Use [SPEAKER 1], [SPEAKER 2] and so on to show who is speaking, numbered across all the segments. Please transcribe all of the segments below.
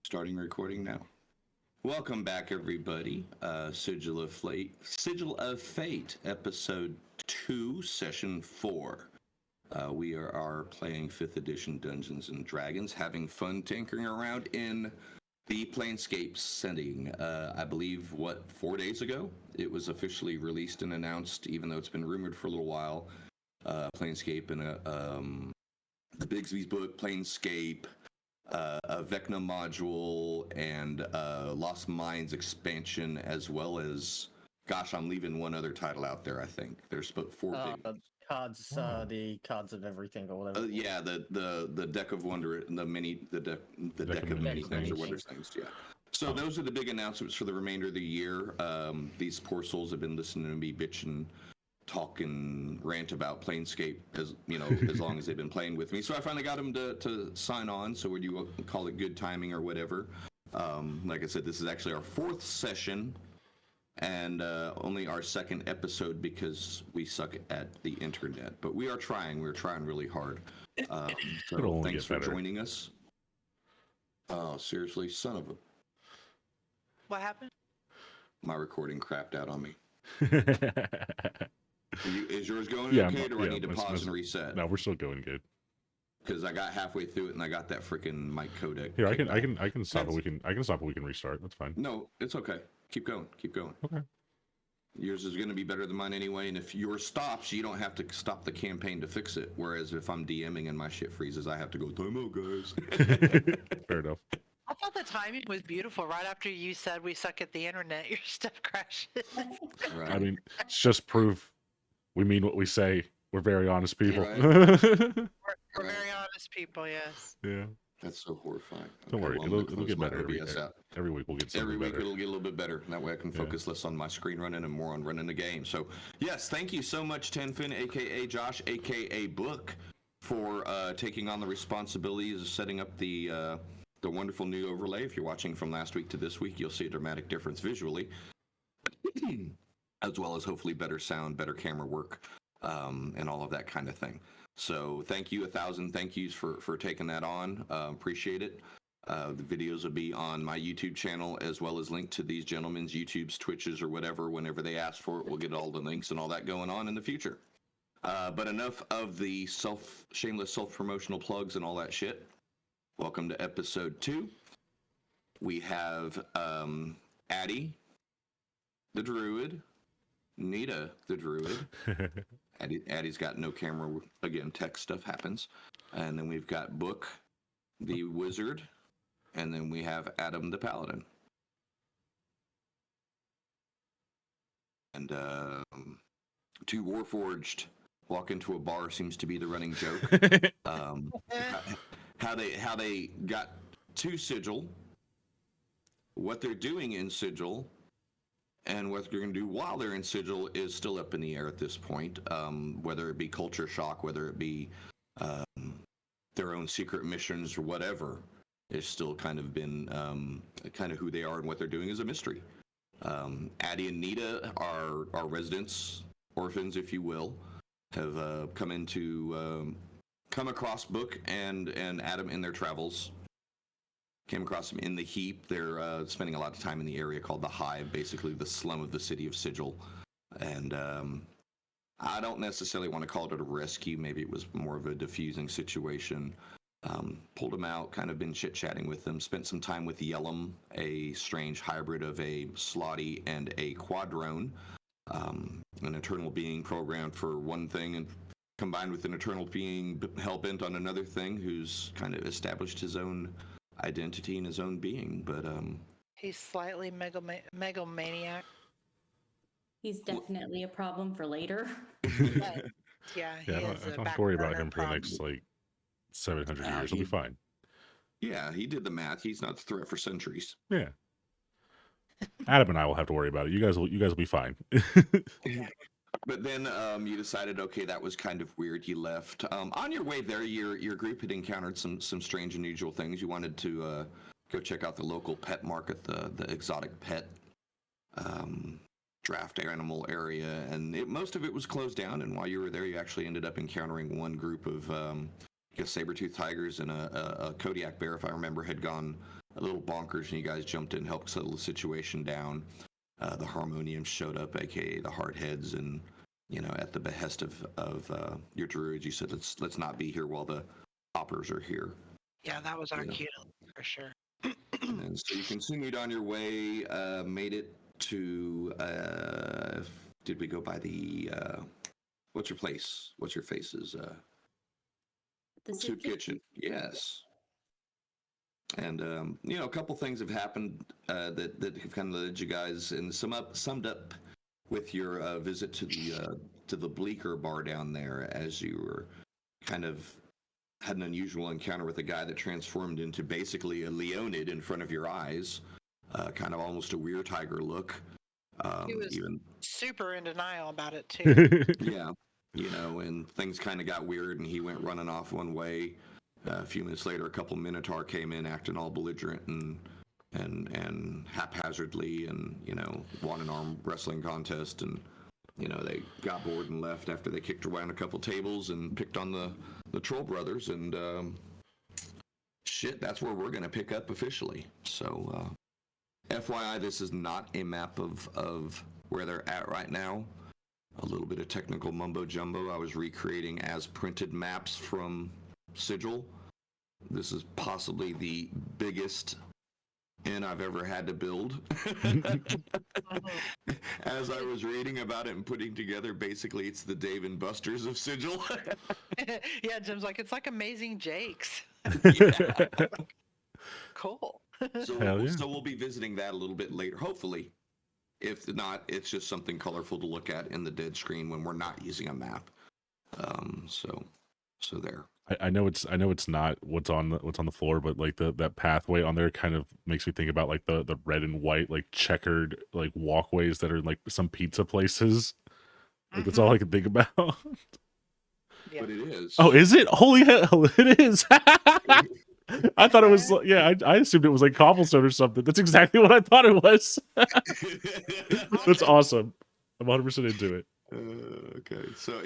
[SPEAKER 1] Starting recording now. Welcome back, everybody. Sigil of Fate, episode 2, session 4. We are playing 5th edition Dungeons and Dragons, having fun tinkering around in the Planescape setting. I believe, 4 days ago? It was officially released and announced, even though it's been rumored for a little while. Planescape and the Bigsby's book, Planescape, a Vecna module, and Lost Minds expansion, as well as, gosh, I'm leaving one other title out there. I think there's 4 big
[SPEAKER 2] cards, the cards of everything or whatever.
[SPEAKER 1] yeah, the deck of wonder, the deck of many things or wonder things. Yeah. So those are the big announcements for the remainder of the year. These poor souls have been listening to me bitch and talk and rant about Planescape as long as they've been playing with me. So I finally got them to sign on. So would you call it good timing or whatever? Like I said, this is actually our 4th session and only our 2nd episode because we suck at the internet. But we are trying. We're trying really hard. So thanks for joining us. Oh, seriously, son of a...
[SPEAKER 3] What happened?
[SPEAKER 1] My recording crapped out on me. Is yours going okay, or do I need to pause and reset?
[SPEAKER 4] No, we're still going good.
[SPEAKER 1] Because I got halfway through it and I got that freaking mic codec.
[SPEAKER 4] Here, I can stop it. I can stop it. We can restart. That's fine.
[SPEAKER 1] No, it's okay. Keep going.
[SPEAKER 4] Okay.
[SPEAKER 1] Yours is going to be better than mine anyway. And if yours stops, you don't have to stop the campaign to fix it. Whereas if I'm DMing and my shit freezes, I have to go, time out, guys.
[SPEAKER 4] Fair enough.
[SPEAKER 3] I thought the timing was beautiful. Right after you said we suck at the internet, your stuff crashes.
[SPEAKER 1] Right.
[SPEAKER 4] I mean, it's just proof we mean what we say. We're very honest people.
[SPEAKER 1] Right.
[SPEAKER 3] We're very honest people, yes.
[SPEAKER 4] Yeah.
[SPEAKER 1] That's so horrifying.
[SPEAKER 4] Don't worry,
[SPEAKER 1] well,
[SPEAKER 4] it'll get better every week. We'll get something
[SPEAKER 1] every week
[SPEAKER 4] better.
[SPEAKER 1] It'll get a little bit better. That way I can focus less on my screen running and more on running the game. So yes, thank you so much, Tenfin, aka Josh, aka Book, for taking on the responsibilities of setting up the wonderful new overlay. If you're watching from last week to this week, you'll see a dramatic difference visually, as well as hopefully better sound, better camera work, and all of that kind of thing. So thank you, 1,000 thank yous for taking that on. Appreciate it. The videos will be on my YouTube channel, as well as linked to these gentlemen's YouTubes, Twitches, or whatever. Whenever they ask for it, we'll get all the links and all that going on in the future. But enough of the shameless self-promotional plugs and all that shit. Welcome to episode 2. We have Addie, the Druid, Nita, the Druid. Addie's got no camera. Again, tech stuff happens. And then we've got Book, the Wizard. And then we have Adam, the Paladin. And 2 Warforged walk into a bar seems to be the running joke. How they got to Sigil, what they're doing in Sigil, and what they're going to do while they're in Sigil is still up in the air at this point. Whether it be culture shock, whether it be their own secret missions or whatever, it's still kind of been kind of who they are and what they're doing is a mystery. Addie and Nita are residents, orphans, if you will, have come across Book and Adam in their travels. Came across them in the Heap. They're spending a lot of time in the area called the Hive, basically the slum of the city of Sigil. And I don't necessarily want to call it a rescue. Maybe it was more of a diffusing situation. Pulled them out, kind of been chit-chatting with them. Spent some time with Yellum, a strange hybrid of a Slotty and a Quadrone. An eternal being programmed for one thing and combined with an eternal being hell-bent on another thing, who's kind of established his own identity and his own being. But
[SPEAKER 3] he's slightly megalomaniac.
[SPEAKER 5] He's definitely a problem for later.
[SPEAKER 3] Yeah,
[SPEAKER 4] I don't have to worry about him for the next 700 years. He'll be fine.
[SPEAKER 1] Yeah, he did the math. He's not a threat for centuries.
[SPEAKER 4] Yeah. Adam and I will have to worry about it. You guys will be fine.
[SPEAKER 1] But then you decided, okay, that was kind of weird. You left. On your way there, your group had encountered some strange, unusual things. You wanted to go check out the local pet market, the exotic pet draft animal area, and most of it was closed down. And while you were there, you actually ended up encountering one group of, I guess, saber-toothed tigers and a Kodiak bear, if I remember, had gone a little bonkers, and you guys jumped in, helped settle the situation down. The Harmoniums showed up, aka the Hardheads, and at the behest of your druids, you said let's not be here while the hoppers are here.
[SPEAKER 3] Yeah, that was our cue for sure.
[SPEAKER 1] And so you continued on your way, made it to. Did we go by the? What's your place? What's your faces?
[SPEAKER 5] The
[SPEAKER 1] Soup kitchen. Yes. And a couple things have happened that have kind of led you guys, and summed up with your visit to the Bleaker bar down there, as you were kind of had an unusual encounter with a guy that transformed into basically a Leonid in front of your eyes, kind of almost a weird tiger look.
[SPEAKER 3] He was
[SPEAKER 1] even
[SPEAKER 3] super in denial about it too.
[SPEAKER 1] yeah, and things kind of got weird, and he went running off one way. A few minutes later, a couple Minotaur came in acting all belligerent and haphazardly, and won an arm wrestling contest, and they got bored and left after they kicked around a couple tables and picked on the Troll Brothers, and shit, that's where we're gonna pick up officially. So FYI, this is not a map of where they're at right now. A little bit of technical mumbo jumbo. I was recreating as printed maps from Sigil. This is possibly the biggest inn I've ever had to build. As I was reading about it and putting together, basically it's the Dave and Buster's of Sigil.
[SPEAKER 3] Yeah, Jim's like, it's like Amazing Jake's.
[SPEAKER 1] Yeah.
[SPEAKER 3] Cool.
[SPEAKER 4] Hell yeah.
[SPEAKER 1] So we'll be visiting that a little bit later, hopefully. If not, it's just something colorful to look at in the dead screen when we're not using a map. So there.
[SPEAKER 4] I know it's not what's on the floor, but like that pathway on there kind of makes me think about like the red and white like checkered like walkways that are like some pizza places. Like that's all I can think about.
[SPEAKER 3] Yeah.
[SPEAKER 1] But it is.
[SPEAKER 4] Oh, is it? Holy hell, it is. I thought it was I assumed it was like cobblestone or something. That's exactly what I thought it was. That's awesome. I'm 100% into it.
[SPEAKER 1] Okay, so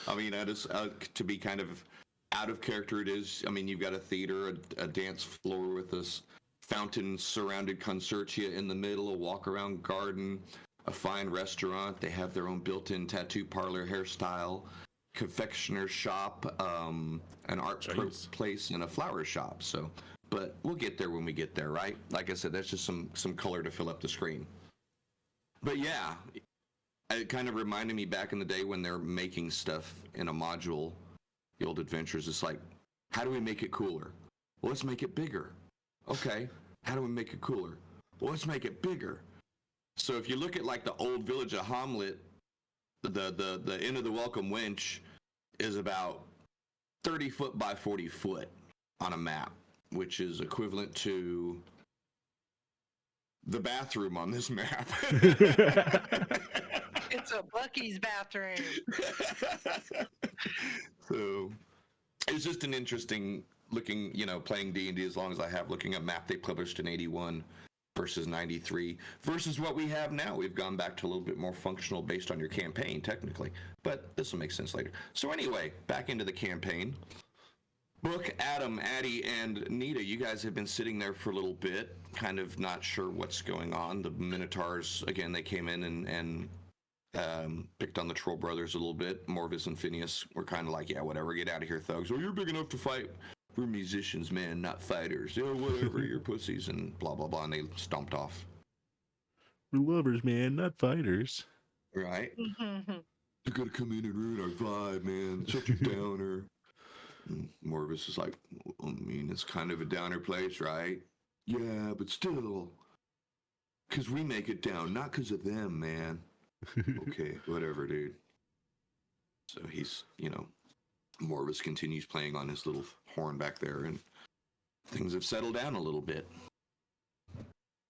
[SPEAKER 1] I mean, to be kind of out of character, it is. I mean, you've got a theater, a dance floor with this fountain surrounded concertia in the middle, a walk around garden, a fine restaurant. They have their own built-in tattoo parlor, hairstyle, confectioner shop, an art place, and a flower shop. So, but we'll get there when we get there, right? Like I said, that's just some color to fill up the screen. But yeah, it kind of reminded me back in the day when they're making stuff in a module, the old adventures. It's like, how do we make it cooler? Well, let's make it bigger. Okay, how do we make it cooler? Well, let's make it bigger. So if you look at like the old village of Hamlet, the Inn of the Welcome Wench is about 30 foot by 40 foot on a map, which is equivalent to the bathroom on this map.
[SPEAKER 3] It's a Bucky's bathroom.
[SPEAKER 1] So it's just an interesting looking, playing D&D as long as I have, looking at map they published in 81 versus 93 versus what we have now. We've gone back to a little bit more functional based on your campaign, technically, but this will make sense later. So anyway, back into the campaign. Brooke, Adam, Addie, and Nita, you guys have been sitting there for a little bit, kind of not sure what's going on. The Minotaurs, again, they came in and picked on the Troll Brothers a little bit. Morvis and Phineas were kind of like, yeah, whatever, get out of here, thugs. Oh, you're big enough to fight. We're musicians, man, not fighters. Yeah, whatever, you're pussies, and blah, blah, blah, and they stomped off.
[SPEAKER 4] We're lovers, man, not fighters.
[SPEAKER 1] Right? You're gonna come in and ruin our vibe, man. Such a downer. And Morvis is like, I mean, it's kind of a downer place, right? Yeah, but still. Because we make it down, not because of them, man. Okay, whatever, dude. So he's, Morvis continues playing on his little horn back there, and things have settled down a little bit.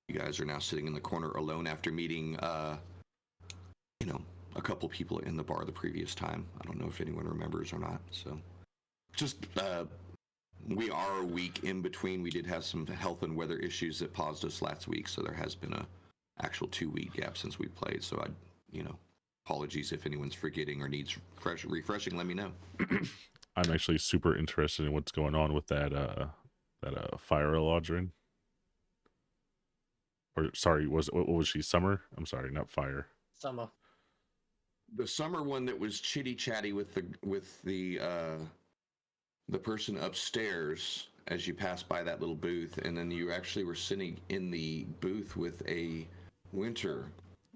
[SPEAKER 1] You guys are now sitting in the corner alone after meeting, a couple people in the bar the previous time. I don't know if anyone remembers or not. So, just we are a week in between. We did have some health and weather issues that paused us last week, so there has been a actual 2-week gap since we played. So apologies if anyone's forgetting or needs refreshing. Let me know.
[SPEAKER 4] I'm actually super interested in what's going on with that fire Eladrin. Or sorry, what was she? Summer? I'm sorry, not Fire.
[SPEAKER 2] Summer.
[SPEAKER 1] The summer one that was chitty chatty with the person upstairs as you passed by that little booth, and then you actually were sitting in the booth with a winter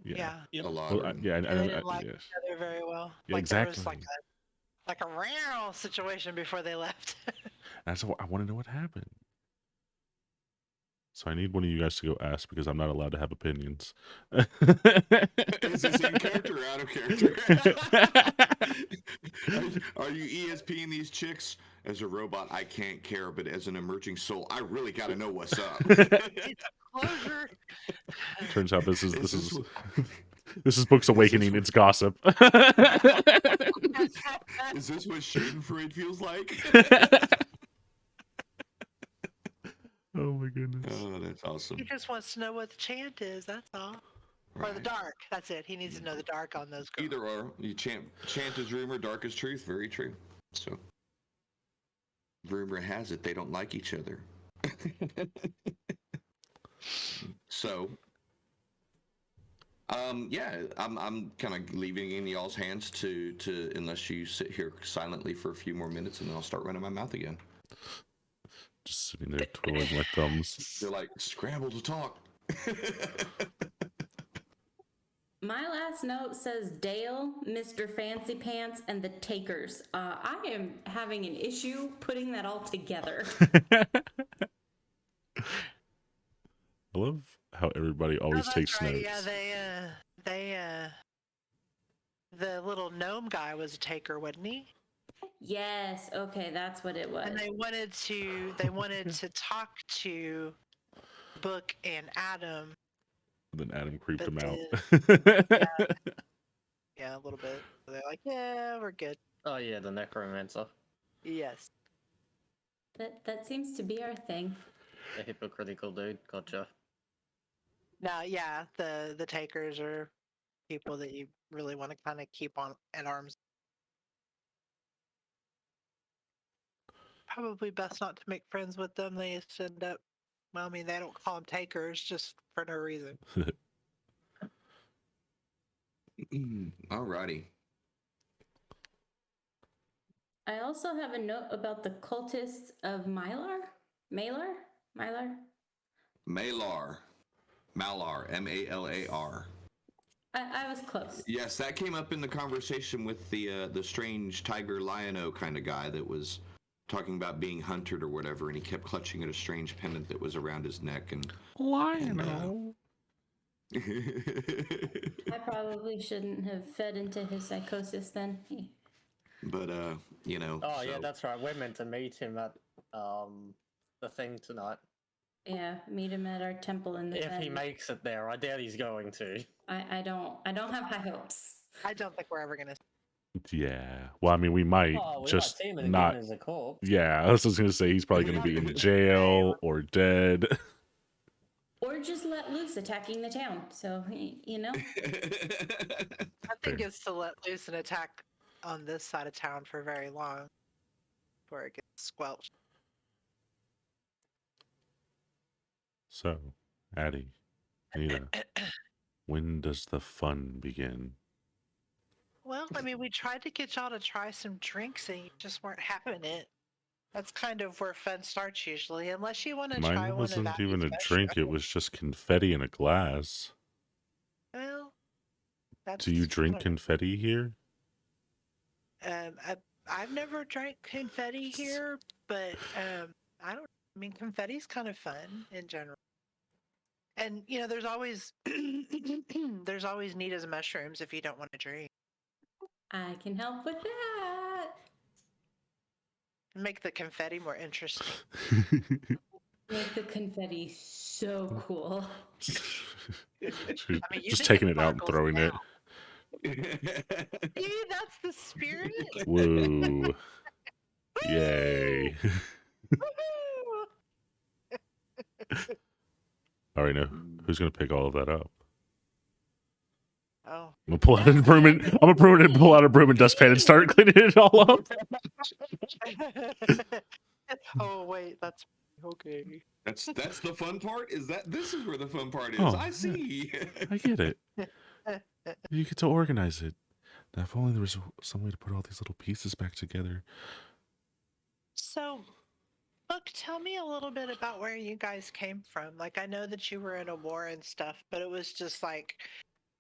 [SPEAKER 3] Yeah.
[SPEAKER 2] Yep.
[SPEAKER 1] a lot.
[SPEAKER 4] Well, yeah,
[SPEAKER 3] And they didn't like
[SPEAKER 4] yes.
[SPEAKER 3] each other very well.
[SPEAKER 4] Yeah,
[SPEAKER 3] Like
[SPEAKER 4] exactly.
[SPEAKER 3] there was like a real situation before they left.
[SPEAKER 4] That's what I want to know what happened. So I need one of you guys to go ask because I'm not allowed to have opinions.
[SPEAKER 1] Is this in character or out of character? Are you ESPing these chicks? As a robot, I can't care, but as an emerging soul, I really got to know what's up.
[SPEAKER 3] Closure.
[SPEAKER 4] Turns out this is
[SPEAKER 1] what-
[SPEAKER 4] this is Book's Awakening. It's gossip.
[SPEAKER 1] Is this what Schadenfreude feels like?
[SPEAKER 4] Oh my goodness.
[SPEAKER 1] Oh, that's awesome.
[SPEAKER 3] He just wants to know what the chant is. That's all. Or the
[SPEAKER 1] Right.
[SPEAKER 3] dark. That's it. He needs to know the dark on those girls.
[SPEAKER 1] Either or. You chant is rumor, dark is truth. Very true. So, rumor has it they don't like each other. So, yeah, I'm kind of leaving it in y'all's hands to unless you sit here silently for a few more minutes, and then I'll start running my mouth again.
[SPEAKER 4] Just sitting there twiddling my thumbs.
[SPEAKER 1] They're like, scramble to talk.
[SPEAKER 5] My last note says Dale, Mr. Fancy Pants, and the Takers. I am having an issue putting that all together.
[SPEAKER 4] I love how everybody always
[SPEAKER 3] that's
[SPEAKER 4] takes
[SPEAKER 3] right.
[SPEAKER 4] notes.
[SPEAKER 3] Yeah, the little gnome guy was a taker, wasn't he?
[SPEAKER 5] Yes, okay, that's what it was.
[SPEAKER 3] And they wanted to talk to Book and Adam.
[SPEAKER 4] Then Adam creeped
[SPEAKER 3] But
[SPEAKER 4] him out.
[SPEAKER 3] Yeah, a little bit. They're like, yeah, we're good.
[SPEAKER 2] Oh yeah, the necromancer.
[SPEAKER 3] Yes.
[SPEAKER 5] That seems to be our thing.
[SPEAKER 2] The hypocritical dude. Gotcha.
[SPEAKER 3] Now, yeah, the takers are people that you really want to kind of keep on at arms. Probably best not to make friends with them. They just end up. Well, I mean, they don't call them takers just for no reason.
[SPEAKER 1] Alrighty.
[SPEAKER 5] I also have a note about the cultists of Malar. Malar?
[SPEAKER 1] Malar, Malar.
[SPEAKER 5] I was close.
[SPEAKER 1] Yes, that came up in the conversation with the strange tiger lion-o kind of guy that was talking about being hunted or whatever, and he kept clutching at a strange pendant that was around his neck. And
[SPEAKER 4] Lion-o.
[SPEAKER 5] I probably shouldn't have fed into his psychosis then.
[SPEAKER 1] But you know.
[SPEAKER 2] Oh yeah,
[SPEAKER 1] so-
[SPEAKER 2] that's right. We're meant to meet him at the thing tonight.
[SPEAKER 5] Yeah, meet him at our temple in the
[SPEAKER 2] If he
[SPEAKER 5] Fen.
[SPEAKER 2] makes it there, I doubt he's going to.
[SPEAKER 5] I don't have high hopes.
[SPEAKER 3] I don't think we're ever gonna.
[SPEAKER 4] Yeah. Well, I mean, we might
[SPEAKER 2] Oh, we
[SPEAKER 4] just
[SPEAKER 2] might see him again
[SPEAKER 4] not.
[SPEAKER 2] as a corpse.
[SPEAKER 4] Yeah, I was just gonna say he's probably gonna be in jail or dead.
[SPEAKER 5] Or just let loose attacking the town. So, you know.
[SPEAKER 3] I think it's to let loose an attack on this side of town for very long, before it gets squelched.
[SPEAKER 4] So, Addie, Anita, when does the fun begin?
[SPEAKER 3] Well, I mean, we tried to get y'all to try some drinks and you just weren't having it. That's kind of where fun starts usually, unless you want to try
[SPEAKER 4] Mine
[SPEAKER 3] one of
[SPEAKER 4] wasn't
[SPEAKER 3] that.
[SPEAKER 4] even a drink; it was just confetti in a glass.
[SPEAKER 3] Well, that's
[SPEAKER 4] Do you drink
[SPEAKER 3] kind
[SPEAKER 4] confetti here?
[SPEAKER 3] I've never drank confetti here, but I don't. I mean, confetti's kind of fun in general. And you know, there's always Nita's mushrooms if you don't want to drink.
[SPEAKER 5] I can help with that.
[SPEAKER 3] Make the confetti more interesting.
[SPEAKER 5] Make the confetti so cool.
[SPEAKER 3] I mean, you
[SPEAKER 4] Just
[SPEAKER 3] think
[SPEAKER 4] taking it out and
[SPEAKER 3] sparkles
[SPEAKER 4] throwing it.
[SPEAKER 3] now. See, that's the spirit.
[SPEAKER 4] Woo! Yay!
[SPEAKER 3] Woohoo!
[SPEAKER 4] All right, now who's gonna pick all of that up?
[SPEAKER 3] Oh,
[SPEAKER 4] I'm gonna pull out a broom and pull out a broom and dustpan and start cleaning it all up.
[SPEAKER 3] oh wait, that's
[SPEAKER 2] Okay.
[SPEAKER 1] That's the fun part. Is that this is where the fun part is?
[SPEAKER 4] Oh,
[SPEAKER 1] I
[SPEAKER 4] yeah.
[SPEAKER 1] see.
[SPEAKER 4] I get it. You get to organize it. Now, if only there was some way to put all these little pieces back together.
[SPEAKER 3] So, Book, tell me a little bit about where you guys came from. Like, I know that you were in a war and stuff, but it was just like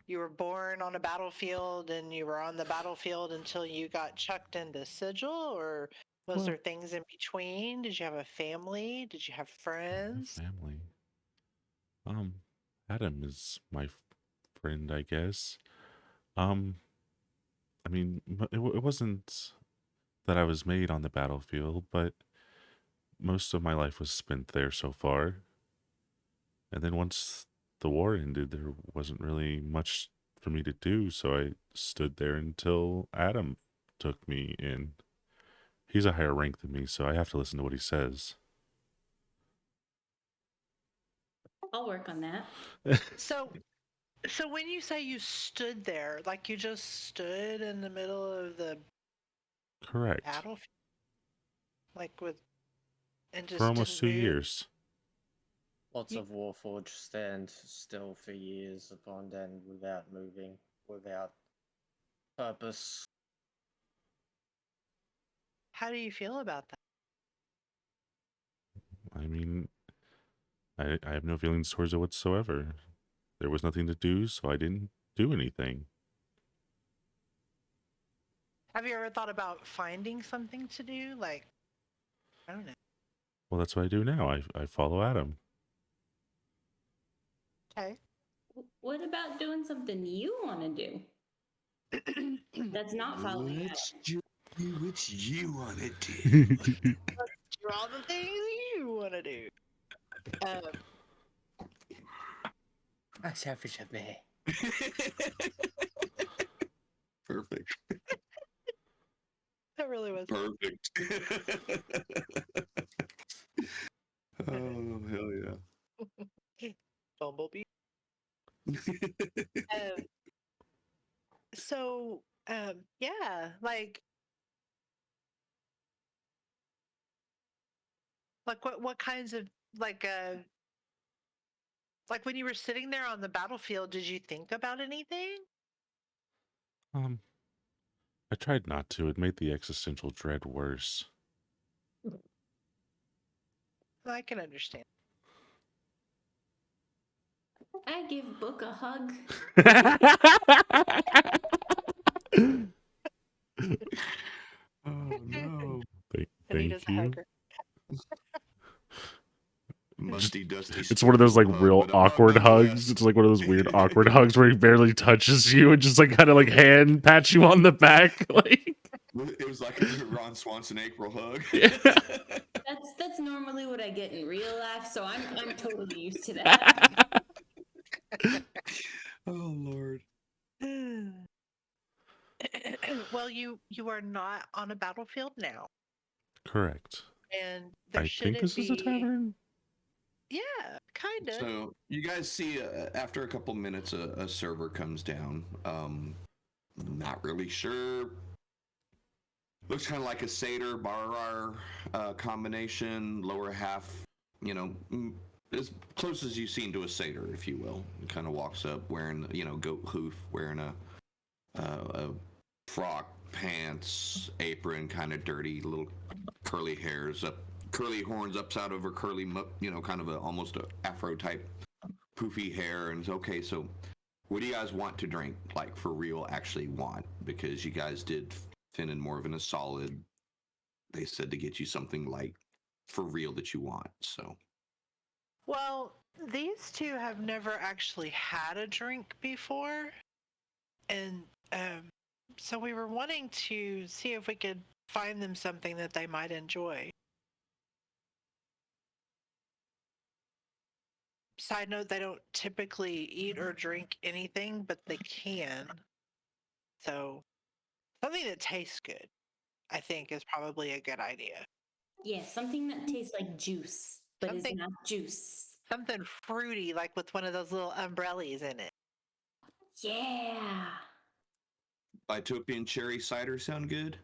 [SPEAKER 3] you were born on a battlefield and you were on the battlefield until you got chucked into Sigil, or was
[SPEAKER 4] Well-
[SPEAKER 3] there things in between? Did you have a family? Did you have friends?
[SPEAKER 4] Family. Adam is my friend, I guess. I mean, it wasn't that I was made on the battlefield, but most of my life was spent there so far. And then once the war ended, there wasn't really much for me to do, so I stood there until Adam took me in. He's a higher rank than me, so I have to listen to what he says.
[SPEAKER 5] I'll work on that.
[SPEAKER 3] So, when you say you stood there, like you just stood in the middle of the
[SPEAKER 4] Correct.
[SPEAKER 3] battlefield, like with, and just
[SPEAKER 4] For almost 2
[SPEAKER 3] didn't move?
[SPEAKER 4] years.
[SPEAKER 2] Lots
[SPEAKER 3] You-
[SPEAKER 2] of Warforged stand still for years upon end without moving, without purpose.
[SPEAKER 3] How do you feel about that?
[SPEAKER 4] I mean, I have no feelings towards it whatsoever. There was nothing to do, so I didn't do anything.
[SPEAKER 3] Have you ever thought about finding something to do? Like, I don't know.
[SPEAKER 4] Well, that's what I do now. I follow Adam.
[SPEAKER 3] Okay.
[SPEAKER 5] What about doing something you want to do? That's not following Adam.
[SPEAKER 1] Let's do what you want to do.
[SPEAKER 3] Do all the things you want to do. How selfish of me.
[SPEAKER 1] Perfect.
[SPEAKER 3] That really was.
[SPEAKER 1] Perfect. Oh, hell yeah.
[SPEAKER 3] Bumblebee. So, yeah, like what kinds of like when you were sitting there on the battlefield, did you think about anything?
[SPEAKER 4] I tried not to. It made the existential dread worse.
[SPEAKER 3] I can understand.
[SPEAKER 5] I give Book a hug.
[SPEAKER 1] Oh no.
[SPEAKER 4] Thank you.
[SPEAKER 1] Musty, dusty.
[SPEAKER 4] It's one of those like
[SPEAKER 1] hug
[SPEAKER 4] real
[SPEAKER 1] with a
[SPEAKER 4] awkward
[SPEAKER 1] hug nonetheless.
[SPEAKER 4] hugs. It's like one of those weird awkward hugs where he barely touches you and just like kind of like hand pats you on the back. Like
[SPEAKER 1] It was like a Ron Swanson April hug.
[SPEAKER 4] Yeah.
[SPEAKER 5] That's normally what I get in real life, so I'm totally used to that.
[SPEAKER 1] Oh Lord.
[SPEAKER 3] Well, you are not on a battlefield now,
[SPEAKER 4] Correct.
[SPEAKER 3] and there
[SPEAKER 4] I
[SPEAKER 3] shouldn't
[SPEAKER 4] think this
[SPEAKER 3] be.
[SPEAKER 4] is a tavern.
[SPEAKER 3] Yeah, kind of.
[SPEAKER 1] So you guys see after a couple minutes, a server comes down. Not really sure. Looks kind of like a satyr bar combination. Lower half, as close as you've seen to a satyr, if you will. He kind of walks up wearing, goat hoof, wearing a frock, pants, apron, kind of dirty, little curly hairs up. Curly horns upside over curly, kind of almost a afro type poofy hair. And it's okay, so what do you guys want to drink? Like for real, actually want? Because you guys did Finn and Morven a solid. They said to get you something like for real that you want. So
[SPEAKER 3] Well, these two have never actually had a drink before, and so we were wanting to see if we could find them something that they might enjoy. Side note, they don't typically eat or drink anything, but they can. So something that tastes good, I think, is probably a good idea.
[SPEAKER 5] Yeah, something that tastes like juice, but is
[SPEAKER 3] Something-
[SPEAKER 5] not juice.
[SPEAKER 3] Something fruity, like with one of those little umbrellas in it.
[SPEAKER 5] Yeah.
[SPEAKER 1] Ethiopian cherry cider sound good?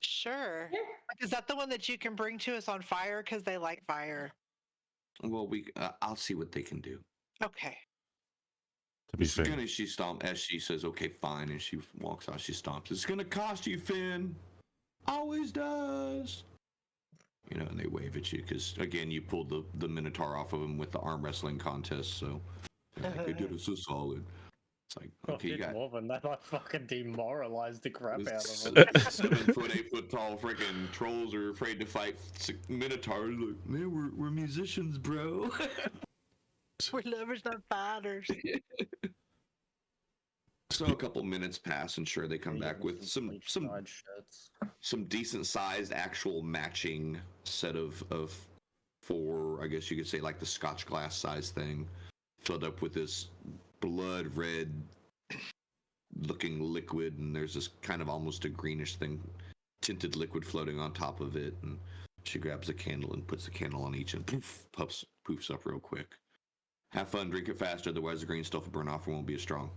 [SPEAKER 3] Sure.
[SPEAKER 5] Sure.
[SPEAKER 3] Is that the one that you can bring to us on fire? Because they like fire.
[SPEAKER 1] Well, I'll see what they can do.
[SPEAKER 3] Okay.
[SPEAKER 4] To be
[SPEAKER 1] As
[SPEAKER 4] fair,
[SPEAKER 1] soon as she says, "Okay, fine," and she walks off, she stomps. It's gonna cost you, Finn. Always does. You know, and they wave at you because again, you pulled the Minotaur off of him with the arm wrestling contest, so they're like, they did us so solid. It's like, okay, you got
[SPEAKER 2] more than that. I fucking demoralized the crap out of
[SPEAKER 1] s-
[SPEAKER 2] them.
[SPEAKER 1] 7 foot, 8 foot tall freaking trolls are afraid to fight Minotaurs. Like, man, we're musicians, bro.
[SPEAKER 3] We're lovers, not fighters.
[SPEAKER 1] So a couple minutes pass, and sure, they come
[SPEAKER 2] We
[SPEAKER 1] back
[SPEAKER 2] give
[SPEAKER 1] with some
[SPEAKER 2] bleached-eyed shirts.
[SPEAKER 1] decent sized actual matching set of 4, I guess you could say, like the Scotch glass size thing, filled up with this blood red looking liquid, and there's this kind of almost a greenish thing, tinted liquid floating on top of it, and she grabs a candle and puts the candle on each, and poofs up real quick. Have fun, drink it fast, otherwise the green stuff will burn off and won't be as strong.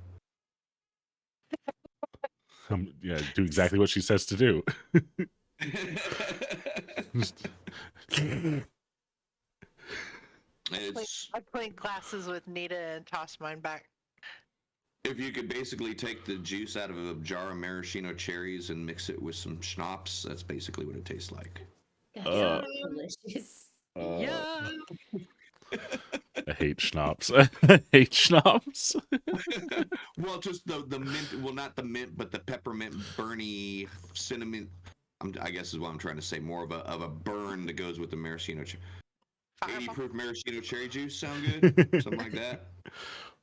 [SPEAKER 4] yeah, do exactly what she says to do.
[SPEAKER 1] It's,
[SPEAKER 3] I clink glasses with Nita and toss mine back.
[SPEAKER 1] if you could basically take the juice out of a jar of maraschino cherries and mix it with some schnapps, that's basically what it tastes like.
[SPEAKER 5] That
[SPEAKER 4] Uh,
[SPEAKER 5] sounds delicious.
[SPEAKER 3] Yeah.
[SPEAKER 4] I hate schnapps. I hate schnapps.
[SPEAKER 1] Well, just the mint. Well, not the mint, but the peppermint, burny, cinnamon. I guess is what I'm trying to say. More of a burn that goes with the maraschino. 80 proof maraschino cherry juice. Sound good? Something like that.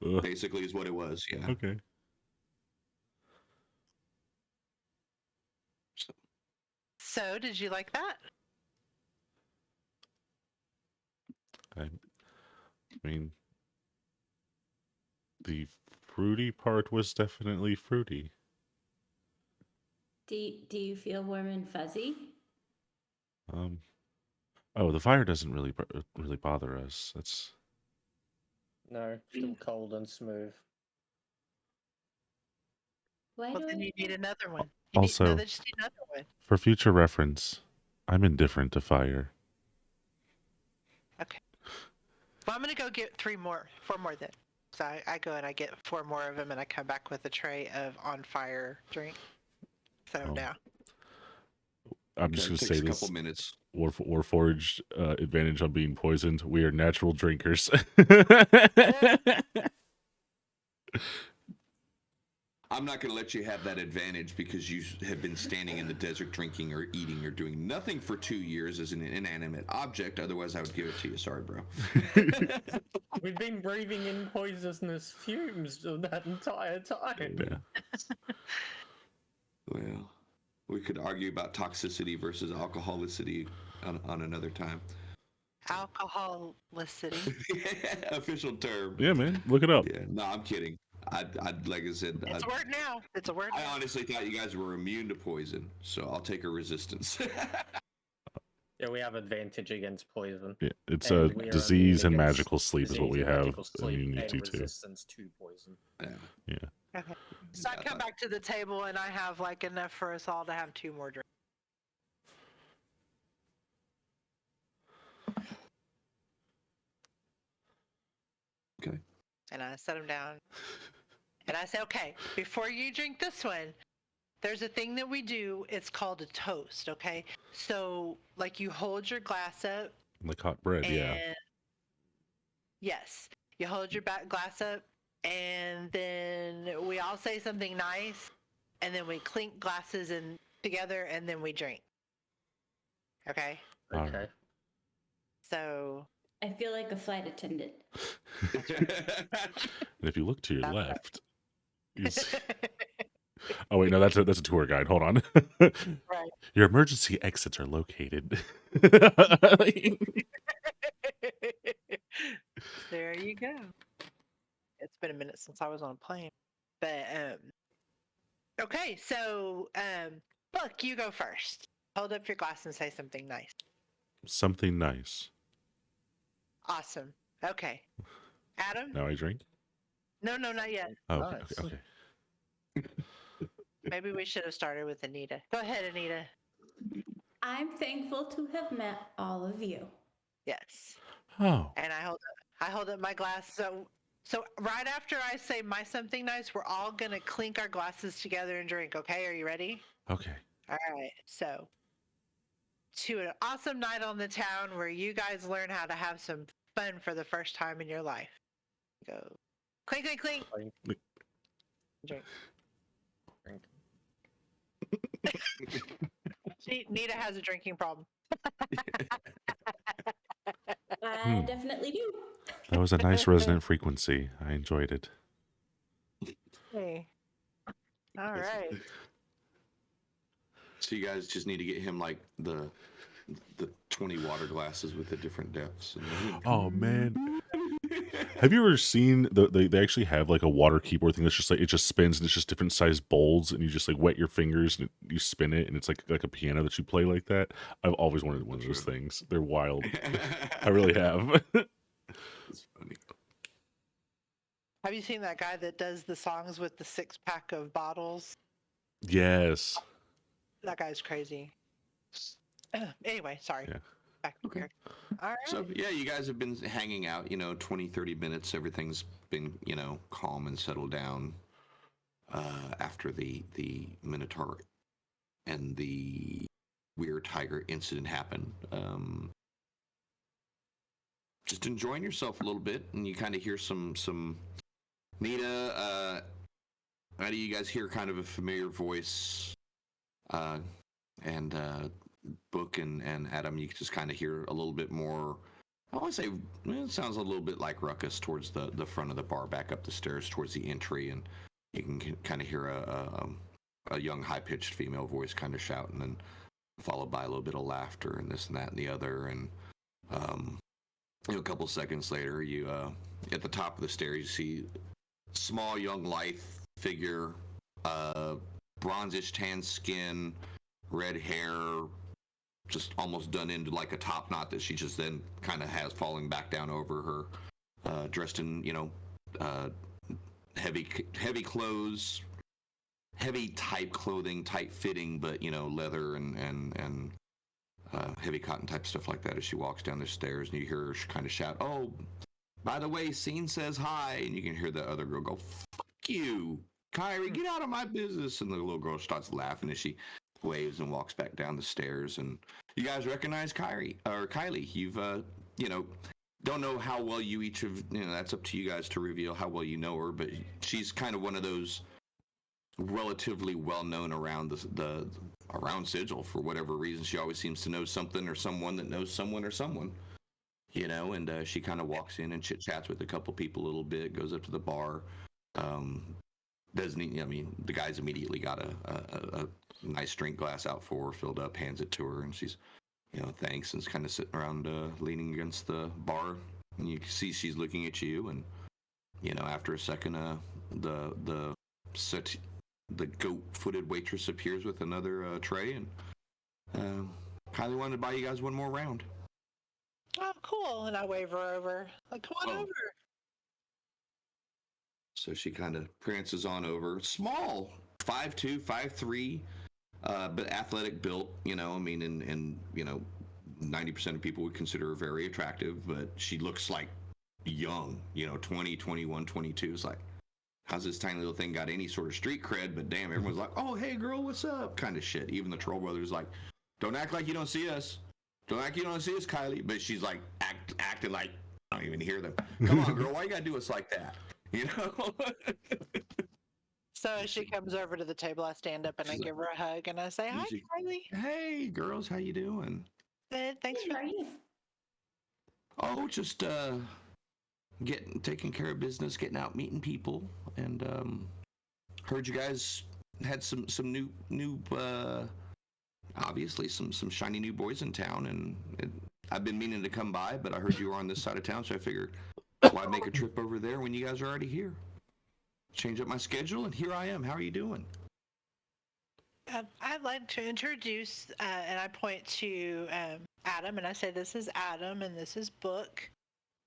[SPEAKER 4] Ugh,
[SPEAKER 1] Basically, is what it was. Yeah.
[SPEAKER 4] okay.
[SPEAKER 3] So, did you like that?
[SPEAKER 4] I mean, the fruity part was definitely fruity.
[SPEAKER 5] Do you feel warm and fuzzy?
[SPEAKER 4] Oh, the fire doesn't really bother us. That's
[SPEAKER 2] No, still cold and smooth.
[SPEAKER 5] Why
[SPEAKER 3] Well,
[SPEAKER 5] do
[SPEAKER 3] then
[SPEAKER 5] I
[SPEAKER 3] you need
[SPEAKER 5] feel-
[SPEAKER 3] another one. You
[SPEAKER 4] Also-
[SPEAKER 3] no, they just need another one.
[SPEAKER 4] for future reference. I'm indifferent to fire.
[SPEAKER 3] Well, I'm gonna go get 4 more then. So I go and I get 4 more of them, and I come back with a tray of on fire drink. Set them
[SPEAKER 4] Oh.
[SPEAKER 3] down.
[SPEAKER 4] I'm just
[SPEAKER 1] Okay,
[SPEAKER 4] gonna
[SPEAKER 1] takes
[SPEAKER 4] say
[SPEAKER 1] a
[SPEAKER 4] this:
[SPEAKER 1] couple minutes.
[SPEAKER 4] Warforged advantage on being poisoned. We are natural drinkers.
[SPEAKER 1] I'm not going to let you have that advantage because you have been standing in the desert drinking or eating or doing nothing for 2 years as an inanimate object. Otherwise, I would give it to you. Sorry, bro.
[SPEAKER 2] We've been breathing in poisonous fumes that entire time.
[SPEAKER 4] Yeah.
[SPEAKER 1] Well, we could argue about toxicity versus alcoholicity on another time.
[SPEAKER 3] Alcoholicity.
[SPEAKER 1] Official term.
[SPEAKER 4] Yeah, man. Look it up.
[SPEAKER 1] Yeah, no, I'm kidding. I'd like I said,
[SPEAKER 3] It's a word now. It's a word
[SPEAKER 1] I
[SPEAKER 3] now.
[SPEAKER 1] honestly thought you guys were immune to poison, so I'll take a resistance.
[SPEAKER 2] Yeah, we have advantage against poison.
[SPEAKER 4] Yeah, it's
[SPEAKER 2] And
[SPEAKER 4] a
[SPEAKER 2] we are
[SPEAKER 4] disease
[SPEAKER 2] immune
[SPEAKER 4] and
[SPEAKER 2] against
[SPEAKER 4] magical sleep is what
[SPEAKER 2] disease
[SPEAKER 4] we
[SPEAKER 2] and
[SPEAKER 4] have
[SPEAKER 2] magical sleep
[SPEAKER 4] immunity
[SPEAKER 2] and
[SPEAKER 4] to.
[SPEAKER 2] resistance to poison.
[SPEAKER 1] Yeah.
[SPEAKER 3] Okay. So I come back to the table and I have like enough for us all to have 2 more drinks.
[SPEAKER 1] Okay.
[SPEAKER 3] And I set them down. And I say, okay, before you drink this one, there's a thing that we do. It's called a toast, okay? So, like, you hold your glass up.
[SPEAKER 4] Like hot bread,
[SPEAKER 3] And
[SPEAKER 4] yeah.
[SPEAKER 3] yes, you hold your glass up, and then we all say something nice, and then we clink glasses in together, and then we drink. Okay?
[SPEAKER 4] All
[SPEAKER 2] Okay.
[SPEAKER 4] right.
[SPEAKER 3] So,
[SPEAKER 5] I feel like a flight attendant.
[SPEAKER 4] And if you look to your
[SPEAKER 3] That's right.
[SPEAKER 4] left, you see... Oh wait, no, that's a tour guide. Hold on.
[SPEAKER 3] right.
[SPEAKER 4] Your emergency exits are located.
[SPEAKER 3] There you go. It's been a minute since I was on a plane. But okay, so Buck, you go first. Hold up your glass and say something nice.
[SPEAKER 4] Something nice.
[SPEAKER 3] Awesome. Okay. Adam?
[SPEAKER 4] Now I drink.
[SPEAKER 3] No, not yet.
[SPEAKER 4] Oh,
[SPEAKER 2] Nice.
[SPEAKER 4] okay.
[SPEAKER 3] Maybe we should have started with Anita. Go ahead, Anita.
[SPEAKER 5] I'm thankful to have met all of you.
[SPEAKER 3] Yes.
[SPEAKER 4] Oh,
[SPEAKER 3] and I hold up my glass. So right after I say my something nice, we're all gonna clink our glasses together and drink. Okay, are you ready?
[SPEAKER 4] okay.
[SPEAKER 3] All right. So to an awesome night on the town where you guys learn how to have some fun for the first time in your life. Go clink, clink, clink.
[SPEAKER 2] Clink,
[SPEAKER 3] Drink.
[SPEAKER 2] drink.
[SPEAKER 3] See, Nita has a drinking problem.
[SPEAKER 5] I definitely do.
[SPEAKER 4] That was a nice resonant frequency. I enjoyed it.
[SPEAKER 3] Hey. All right.
[SPEAKER 1] So you guys just need to get him like the 20 water glasses with the different depths.
[SPEAKER 4] Oh man, have you ever seen they actually have like a water keyboard thing that's just like it just spins and it's just different sized bowls and you just like wet your fingers and you spin it and it's like a piano that you play like that. I've always wanted one of those things. They're wild. I really have.
[SPEAKER 1] It's funny.
[SPEAKER 3] Have you seen that guy that does the songs with the 6-pack of bottles?
[SPEAKER 4] Yes.
[SPEAKER 3] That guy's crazy. Anyway, sorry.
[SPEAKER 4] Yeah.
[SPEAKER 3] Back to
[SPEAKER 1] Okay.
[SPEAKER 3] here. All right.
[SPEAKER 1] So yeah, you guys have been hanging out, 20, 30 minutes. Everything's been, calm and settled down after the Minotaur and the weird tiger incident happened. Just enjoying yourself a little bit, and you kind of hear some Nita. How do you guys hear kind of a familiar voice? And Book and Adam, you just kind of hear a little bit more. I want to say it sounds a little bit like ruckus towards the front of the bar, back up the stairs towards the entry, and you can kind of hear a young, high-pitched female voice kind of shouting, and followed by a little bit of laughter and this and that and the other, and a couple seconds later, you at the top of the stairs, you see small, young, lithe figure, bronzish tan skin, red hair, just almost done into like a top knot that she just then kind of has falling back down over her, dressed in heavy clothes, heavy type clothing, tight fitting, but leather and heavy cotton type stuff like that as she walks down the stairs, and you hear her kind of shout, "Oh, by the way, Scene says hi," and you can hear the other girl go, "Fuck you, Kyrie, get out of my business," and the little girl starts laughing as she waves and walks back down the stairs, and you guys recognize Kylie. You've don't know how well you each have, that's up to you guys to reveal how well you know her, but she's kind of one of those relatively well known around around Sigil for whatever reason. She always seems to know something or someone that knows someone or someone, and she kind of walks in and chit chats with a couple people a little bit, goes up to the bar. The guy's immediately got a nice drink glass out for her, filled up, hands it to her, and she's, thanks, and is kind of sitting around leaning against the bar, and you can see she's looking at you, and after a second, the goat-footed waitress appears with another tray, and Kylie wanted to buy you guys one more round.
[SPEAKER 3] Oh, cool. And I wave her over. Like, come on
[SPEAKER 1] Oh.
[SPEAKER 3] over.
[SPEAKER 1] So she kind of prances on over. Small, 5'2", 5'3", but athletic built. And 90% of people would consider her very attractive, but she looks like young. 20, 21, 22. It's like, how's this tiny little thing got any sort of street cred? But damn, everyone's like, "Oh, hey girl, what's up?" kind of shit. Even the Troll Brothers like, "Don't act like you don't see us. Don't act like you don't see us, Kylie." But she's like acting like I don't even hear them. "Come on, girl, why you gotta do us like that?"
[SPEAKER 3] So as she comes over to the table, I stand up and I
[SPEAKER 1] She's
[SPEAKER 3] give her a hug and I say, "Hi,
[SPEAKER 1] She-
[SPEAKER 3] Kylie.
[SPEAKER 1] "Hey, girls, how you doing?"
[SPEAKER 3] Good. Thanks
[SPEAKER 5] Hey,
[SPEAKER 3] for
[SPEAKER 5] how are you?
[SPEAKER 1] "Oh, just taking care of business, getting out, meeting people, and heard you guys had some new obviously some shiny new boys in town, and I've been meaning to come by, but I heard you were on this side of town, so I figured why make a trip over there when you guys are already here? Change up my schedule, and here I am. How are you doing?"
[SPEAKER 3] I'd like to introduce, and I point to Adam, and I say, "This is Adam, and this is Book.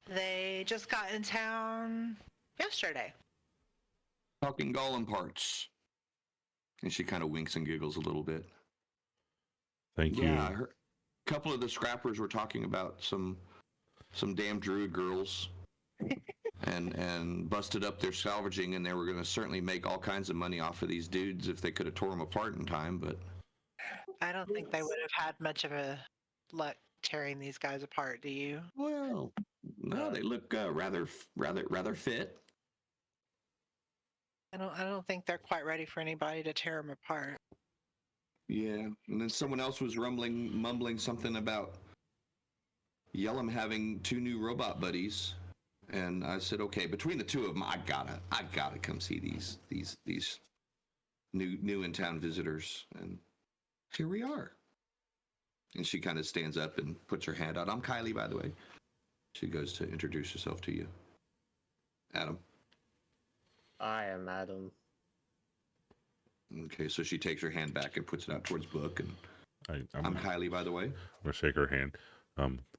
[SPEAKER 3] They just got in town yesterday."
[SPEAKER 1] "Talking Gollum parts." And she kind of winks and giggles a little bit.
[SPEAKER 4] Thank
[SPEAKER 1] Yeah, I
[SPEAKER 4] you.
[SPEAKER 1] heard a couple of the scrappers were talking about some some damn druid girls and busted up their salvaging, and they were going to certainly make all kinds of money off of these dudes if they could have tore them apart in time, but
[SPEAKER 3] I don't think they would have had much of a luck tearing these guys apart. Do you?
[SPEAKER 1] well, no, they look rather fit.
[SPEAKER 3] I don't think they're quite ready for anybody to tear them apart.
[SPEAKER 1] Yeah, and then someone else was mumbling something about Yellum having 2 new robot buddies, and I said, okay, between the 2 of them, I gotta come see these new in town visitors, and here we are. And she kind of stands up and puts her hand out. I'm Kylie, by the way. She goes to introduce herself to you. Adam.
[SPEAKER 2] I am Adam.
[SPEAKER 1] Okay, so she takes her hand back and puts it out towards Book, and I'm
[SPEAKER 4] I'm
[SPEAKER 1] Kylie, by the way.
[SPEAKER 4] gonna shake her hand.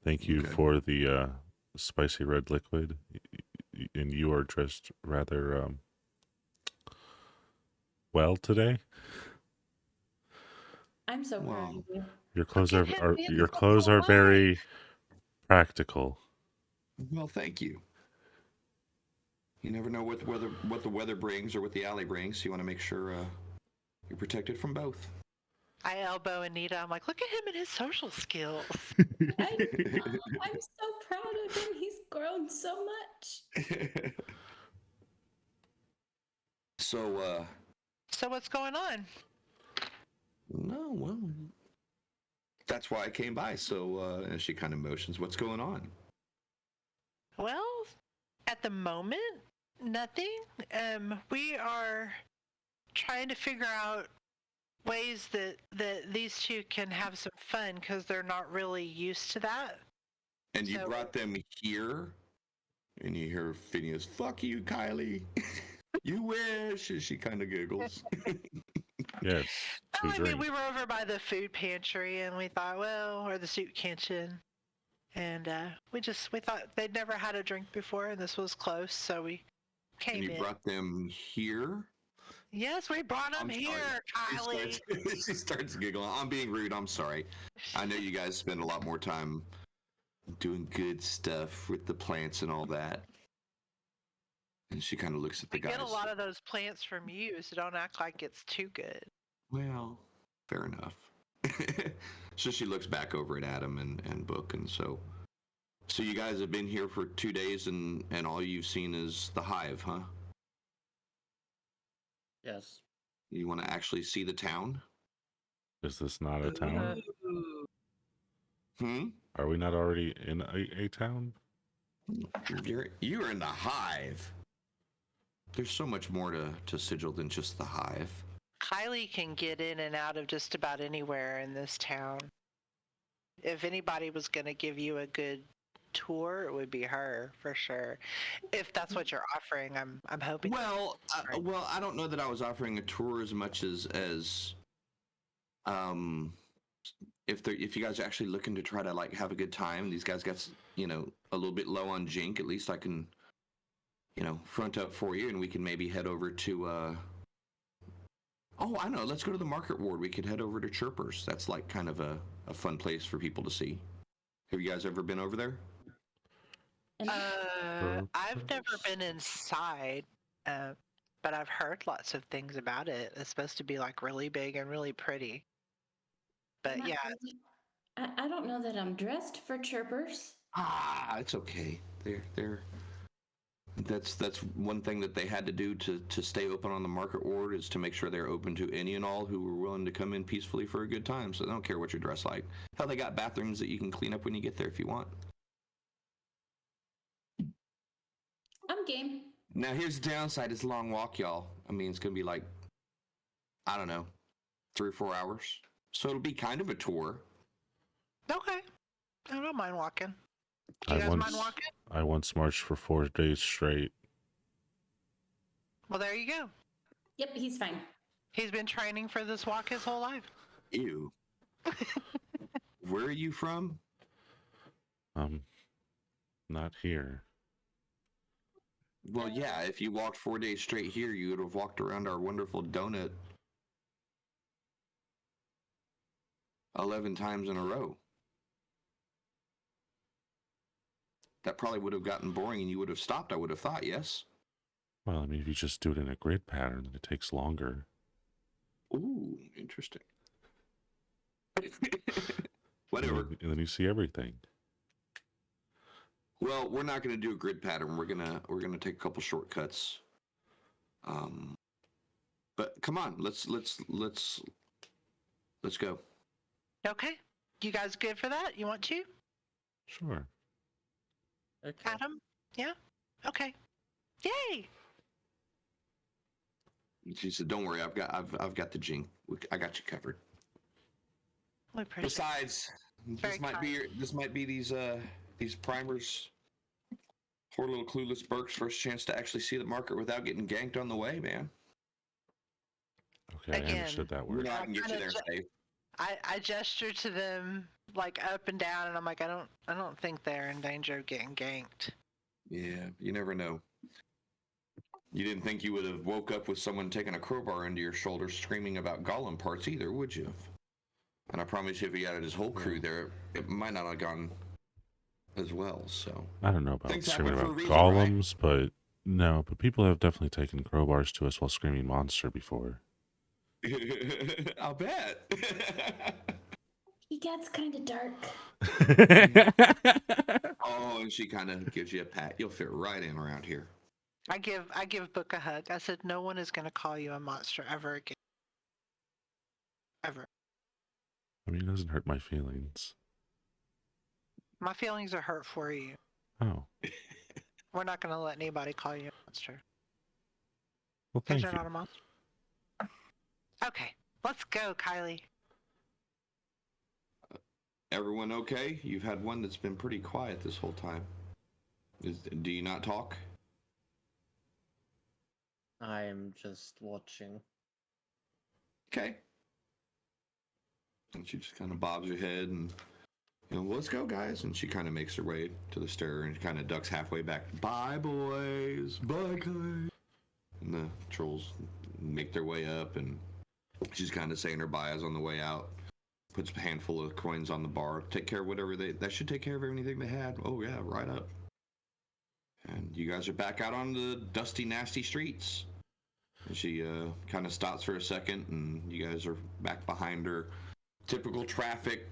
[SPEAKER 4] Thank you
[SPEAKER 1] Okay.
[SPEAKER 4] for the spicy red liquid, and you are dressed rather well today.
[SPEAKER 5] I'm so proud
[SPEAKER 1] Wow.
[SPEAKER 5] of you.
[SPEAKER 4] Your clothes
[SPEAKER 3] Look at him
[SPEAKER 4] are
[SPEAKER 3] being
[SPEAKER 4] your
[SPEAKER 3] so
[SPEAKER 4] clothes are
[SPEAKER 3] polite.
[SPEAKER 4] very practical.
[SPEAKER 1] Well, thank you. You never know what the weather brings or what the alley brings. So you want to make sure you're protected from both.
[SPEAKER 3] I elbow Anita. I'm like, look at him and his social skills.
[SPEAKER 5] I'm so proud of him. He's grown so much.
[SPEAKER 1] So,
[SPEAKER 3] So what's going on?
[SPEAKER 1] no, well, that's why I came by. So, and she kind of motions, what's going on?
[SPEAKER 3] Well, at the moment, nothing. We are trying to figure out ways that these 2 can have some fun because they're not really used to that.
[SPEAKER 1] And you
[SPEAKER 3] So-
[SPEAKER 1] brought them here, and you hear Phineas, fuck you, Kylie. You wish, as she kind of giggles.
[SPEAKER 4] Yes,
[SPEAKER 3] Oh,
[SPEAKER 4] to
[SPEAKER 3] I mean,
[SPEAKER 4] drink.
[SPEAKER 3] we were over by the food pantry and we thought, well, or the soup kitchen. And we thought they'd never had a drink before and this was close, so we
[SPEAKER 1] And
[SPEAKER 3] came
[SPEAKER 1] you
[SPEAKER 3] in.
[SPEAKER 1] brought them here?
[SPEAKER 3] Yes, we brought them
[SPEAKER 1] I'm
[SPEAKER 3] here,
[SPEAKER 1] sorry.
[SPEAKER 3] Kylie.
[SPEAKER 1] She starts giggling. I'm being rude. I'm sorry. I know you guys spend a lot more time doing good stuff with the plants and all that. And she kind of looks at the
[SPEAKER 3] We
[SPEAKER 1] guys.
[SPEAKER 3] get a lot of those plants from you, so don't act like it's too good.
[SPEAKER 1] Well, fair enough. So she looks back over at Adam and Book, and so you guys have been here for 2 days, and all you've seen is the hive, huh?
[SPEAKER 2] Yes.
[SPEAKER 1] You want to actually see the town?
[SPEAKER 4] Is this not a town?
[SPEAKER 1] Hmm?
[SPEAKER 4] Are we not already in a town?
[SPEAKER 1] You're in the hive. There's so much more to Sigil than just the hive.
[SPEAKER 3] Kylie can get in and out of just about anywhere in this town. If anybody was going to give you a good tour, it would be her for sure. If that's what you're offering, I'm hoping.
[SPEAKER 1] Well,
[SPEAKER 3] Right.
[SPEAKER 1] I don't know that I was offering a tour as much as if you guys are actually looking to try to like have a good time. These guys got a little bit low on jink. At least I can front up for you, and we can maybe head over to. Oh, I know. Let's go to the market ward. We could head over to Chirpers. That's like kind of a fun place for people to see. Have you guys ever been over there?
[SPEAKER 5] And
[SPEAKER 3] I've never been inside, but I've heard lots of things about it. It's supposed to be like really big and really pretty. But
[SPEAKER 5] not
[SPEAKER 3] yeah,
[SPEAKER 5] really. I don't know that I'm dressed for chirpers.
[SPEAKER 1] It's okay. That's one thing that they had to do to stay open on the market ward is to make sure they're open to any and all who were willing to come in peacefully for a good time. So they don't care what you're dressed like. Hell, they got bathrooms that you can clean up when you get there if you want.
[SPEAKER 5] I'm game.
[SPEAKER 1] Now here's the downside: it's a long walk, y'all. I mean, it's gonna be like, I don't know, 3 or 4 hours. So it'll be kind of a tour.
[SPEAKER 3] okay. I don't mind walking. Do
[SPEAKER 4] I
[SPEAKER 3] you guys mind
[SPEAKER 4] once-
[SPEAKER 3] walking?
[SPEAKER 4] I once marched for 4 days straight.
[SPEAKER 3] Well, there you go.
[SPEAKER 5] Yep, he's fine.
[SPEAKER 3] He's been training for this walk his whole life.
[SPEAKER 1] Ew. Where are you from?
[SPEAKER 4] Not here.
[SPEAKER 1] Well, yeah, if you walked 4 days straight here, you would have walked around our wonderful donut 11 times in a row. that probably would have gotten boring and you would have stopped, I would have thought, yes?
[SPEAKER 4] Well, I mean, if you just do it in a grid pattern, then it takes longer.
[SPEAKER 1] Ooh, interesting.
[SPEAKER 4] And
[SPEAKER 1] Whatever.
[SPEAKER 4] then you see everything.
[SPEAKER 1] Well, we're not going to do a grid pattern. We're gonna take a couple shortcuts. But come on, let's go.
[SPEAKER 3] Okay. You guys good for that? You want to?
[SPEAKER 4] Sure.
[SPEAKER 2] Okay.
[SPEAKER 3] Adam? Yeah? Okay. Yay!
[SPEAKER 1] She said, "Don't worry, I've got the jing. I got you covered."
[SPEAKER 3] We appreciate
[SPEAKER 1] Besides,
[SPEAKER 3] Very
[SPEAKER 1] this might be these primers. Poor little clueless Burke's first chance to actually see the market without getting ganked on the way, man.
[SPEAKER 4] Okay, I
[SPEAKER 3] Again,
[SPEAKER 4] understood that
[SPEAKER 1] We're
[SPEAKER 4] word.
[SPEAKER 1] not gonna get you
[SPEAKER 3] kinda
[SPEAKER 1] there safe.
[SPEAKER 3] I gesture to them like up and down, and I'm like, I don't think they're in danger of getting ganked.
[SPEAKER 1] Yeah, you never know. You didn't think you would have woke up with someone taking a crowbar into your shoulder screaming about Gollum parts either, would you? And I promise you, if he had his whole crew there, it might not have gone as well, so.
[SPEAKER 4] I don't know about
[SPEAKER 1] Things
[SPEAKER 4] screaming
[SPEAKER 1] happen for a
[SPEAKER 4] about
[SPEAKER 1] reason, right?
[SPEAKER 4] golems, but no, but people have definitely taken crowbars to us while screaming monster before.
[SPEAKER 1] I'll bet.
[SPEAKER 5] He gets kind of dark.
[SPEAKER 1] Oh, and she kind of gives you a pat. You'll fit right in around here.
[SPEAKER 3] I give Book a hug. I said, no one is gonna call you a monster ever again. Ever.
[SPEAKER 4] I mean, it doesn't hurt my feelings.
[SPEAKER 3] My feelings are hurt for you.
[SPEAKER 4] Oh,
[SPEAKER 3] We're not gonna let anybody call you a monster.
[SPEAKER 4] well,
[SPEAKER 3] Because
[SPEAKER 4] thank
[SPEAKER 3] you're
[SPEAKER 4] you.
[SPEAKER 3] not a monster. Okay, let's go, Kylie.
[SPEAKER 1] Everyone okay? You've had one that's been pretty quiet this whole time. Do you not talk?
[SPEAKER 2] I'm just watching.
[SPEAKER 1] Okay. And she just kind of bobs her head and, let's go, guys. And she kind of makes her way to the stair and kind of ducks halfway back. Bye, boys. Bye, guys. And the trolls make their way up, and she's kind of saying her byes on the way out. Puts a handful of coins on the bar. Take care of whatever that should take care of anything they had. Oh, yeah, right up. And you guys are back out on the dusty, nasty streets. And she kind of stops for a second, and you guys are back behind her. Typical traffic,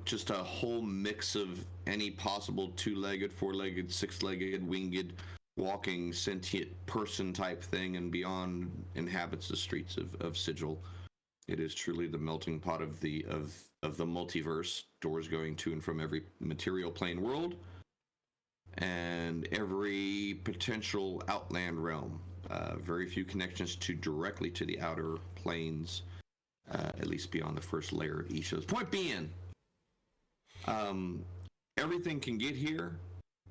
[SPEAKER 1] just a whole mix of any possible two-legged, four-legged, six-legged, winged, walking, sentient person type thing, and beyond inhabits the streets of Sigil. It is truly the melting pot of the multiverse, doors going to and from every material plane world, and every potential outland realm. Very few connections directly to the outer planes. At least beyond the first layer of each of those. Point being, everything can get here,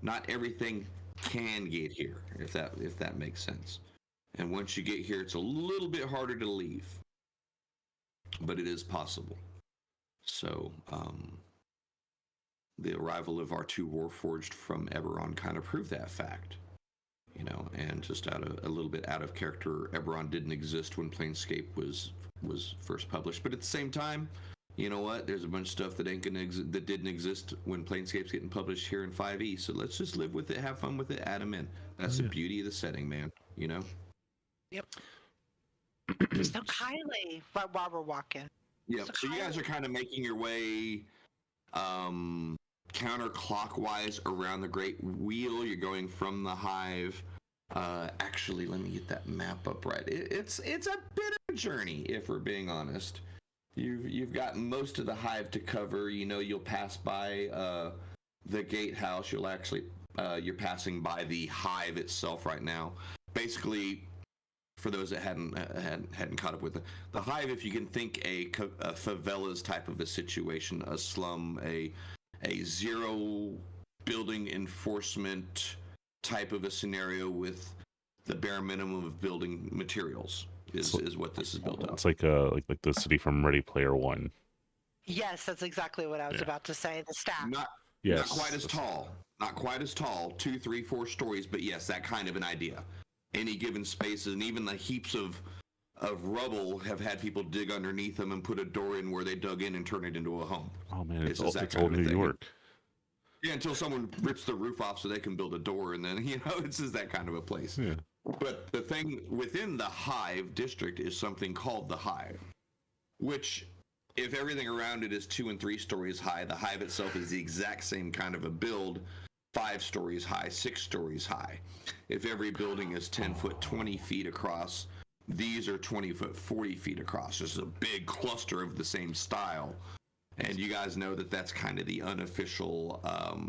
[SPEAKER 1] not everything can get here, if that makes sense. And once you get here, it's a little bit harder to leave, but it is possible. So, the arrival of our two Warforged from Eberron kind of proved that fact. And just a little bit out of character, Eberron didn't exist when Planescape was first published, but at the same time, you know what? There's a bunch of stuff that that didn't exist when Planescape's getting published here in 5e. So let's just live with it, have fun with it, add them in. That's the beauty of the setting, man.
[SPEAKER 3] Yep. So Kylie, while we're walking.
[SPEAKER 1] Yeah.
[SPEAKER 3] So
[SPEAKER 1] So you guys are kind of making your way counterclockwise around the Great Wheel. You're going from the Hive. Actually, let me get that map up right. It's a bit of a journey, if we're being honest. You've got most of the Hive to cover. You'll pass by the gatehouse. You're passing by the Hive itself right now. Basically, for those that hadn't caught up with it, the Hive, if you can think a favelas type of a situation, a slum, a zero building enforcement type of a scenario with the bare minimum of building materials is what this is built up.
[SPEAKER 4] It's like the city from Ready Player One.
[SPEAKER 3] Yes, that's exactly what I was about to say. The staff.
[SPEAKER 1] Not quite as tall. Not quite as tall. 2, 3, 4 stories, but yes, that kind of an idea. Any given spaces, and even the heaps of rubble have had people dig underneath them and put a door in where they dug in and turn it into a home.
[SPEAKER 4] Oh man, it's
[SPEAKER 1] just
[SPEAKER 4] old
[SPEAKER 1] that kind of
[SPEAKER 4] New
[SPEAKER 1] thing.
[SPEAKER 4] York.
[SPEAKER 1] Yeah, until someone rips the roof off so they can build a door, and then, it's just that kind of a place.
[SPEAKER 4] Yeah.
[SPEAKER 1] But the thing within the Hive district is something called the Hive, which, if everything around it is 2 and 3 stories high, the Hive itself is the exact same kind of a build, 5 stories high, 6 stories high. If every building is 10 foot, 20 feet across, these are 20 foot, 40 feet across. This is a big cluster of the same style. And you guys know that that's kind of the unofficial, our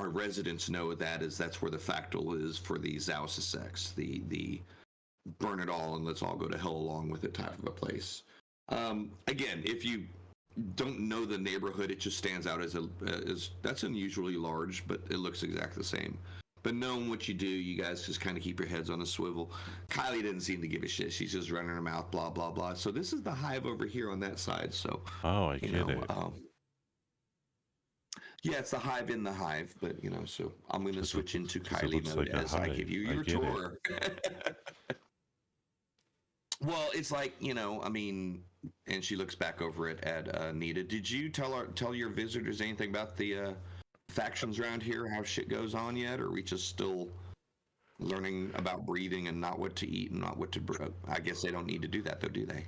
[SPEAKER 1] residents know that's where the factal is for the Zausisex, the burn it all and let's all go to hell along with it type of a place. Again, if you don't know the neighborhood, it just stands out as that's unusually large, but it looks exactly the same. But knowing what you do, you guys just kind of keep your heads on a swivel. Kylie didn't seem to give a shit. She's just running her mouth, blah, blah, blah. So this is the Hive over here on that side. So,
[SPEAKER 4] I get it.
[SPEAKER 1] Yeah, it's the Hive in the Hive, but, so I'm going to switch into Kylie mode
[SPEAKER 4] like a
[SPEAKER 1] as I
[SPEAKER 4] hive.
[SPEAKER 1] give you
[SPEAKER 4] I
[SPEAKER 1] your
[SPEAKER 4] get it.
[SPEAKER 1] tour. Well, it's like, and she looks back over it at Nita. Did you tell your visitors anything about the factions around here, how shit goes on yet, or are we just still learning about breathing and not what to eat and not what to I guess they don't need to do that though, do they?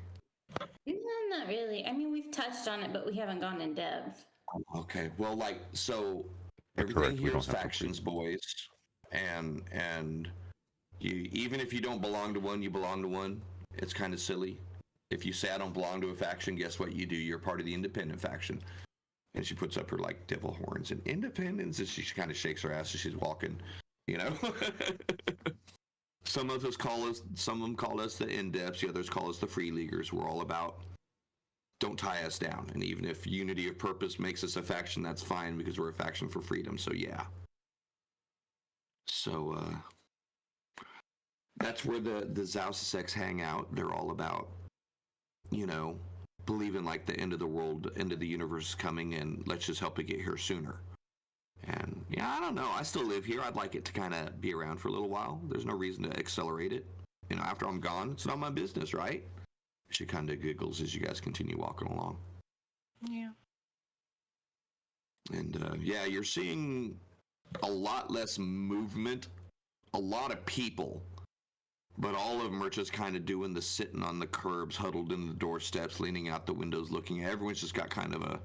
[SPEAKER 5] No, not really. I mean, we've touched on it, but we haven't gone in depth.
[SPEAKER 1] Okay, well, so
[SPEAKER 4] You're
[SPEAKER 1] everything
[SPEAKER 4] correct, we
[SPEAKER 1] here
[SPEAKER 4] don't
[SPEAKER 1] is
[SPEAKER 4] have to
[SPEAKER 1] factions, boys, and you, even if you don't belong to one, you belong to one. It's kind of silly. If you say I don't belong to a faction, guess what you do? You're part of the independent faction. And she puts up her devil horns and independence, and she kind of shakes her ass as she's walking. Some of them call us the in-depths, the others call us the free leaguers. We're all about don't tie us down. And even if unity of purpose makes us a faction, that's fine because we're a faction for freedom. So yeah. So that's where the Zausisex hang out. They're all about, believing the end of the world, end of the universe is coming, and let's just help it get here sooner. And yeah, I don't know. I still live here. I'd like it to kind of be around for a little while. There's no reason to accelerate it. After I'm gone, it's not my business, right? She kind of giggles as you guys continue walking along.
[SPEAKER 3] Yeah.
[SPEAKER 1] And yeah, you're seeing a lot less movement, a lot of people, but all of them are just kind of doing the sitting on the curbs, huddled in the doorsteps, leaning out the windows, looking at. Everyone's just got kind of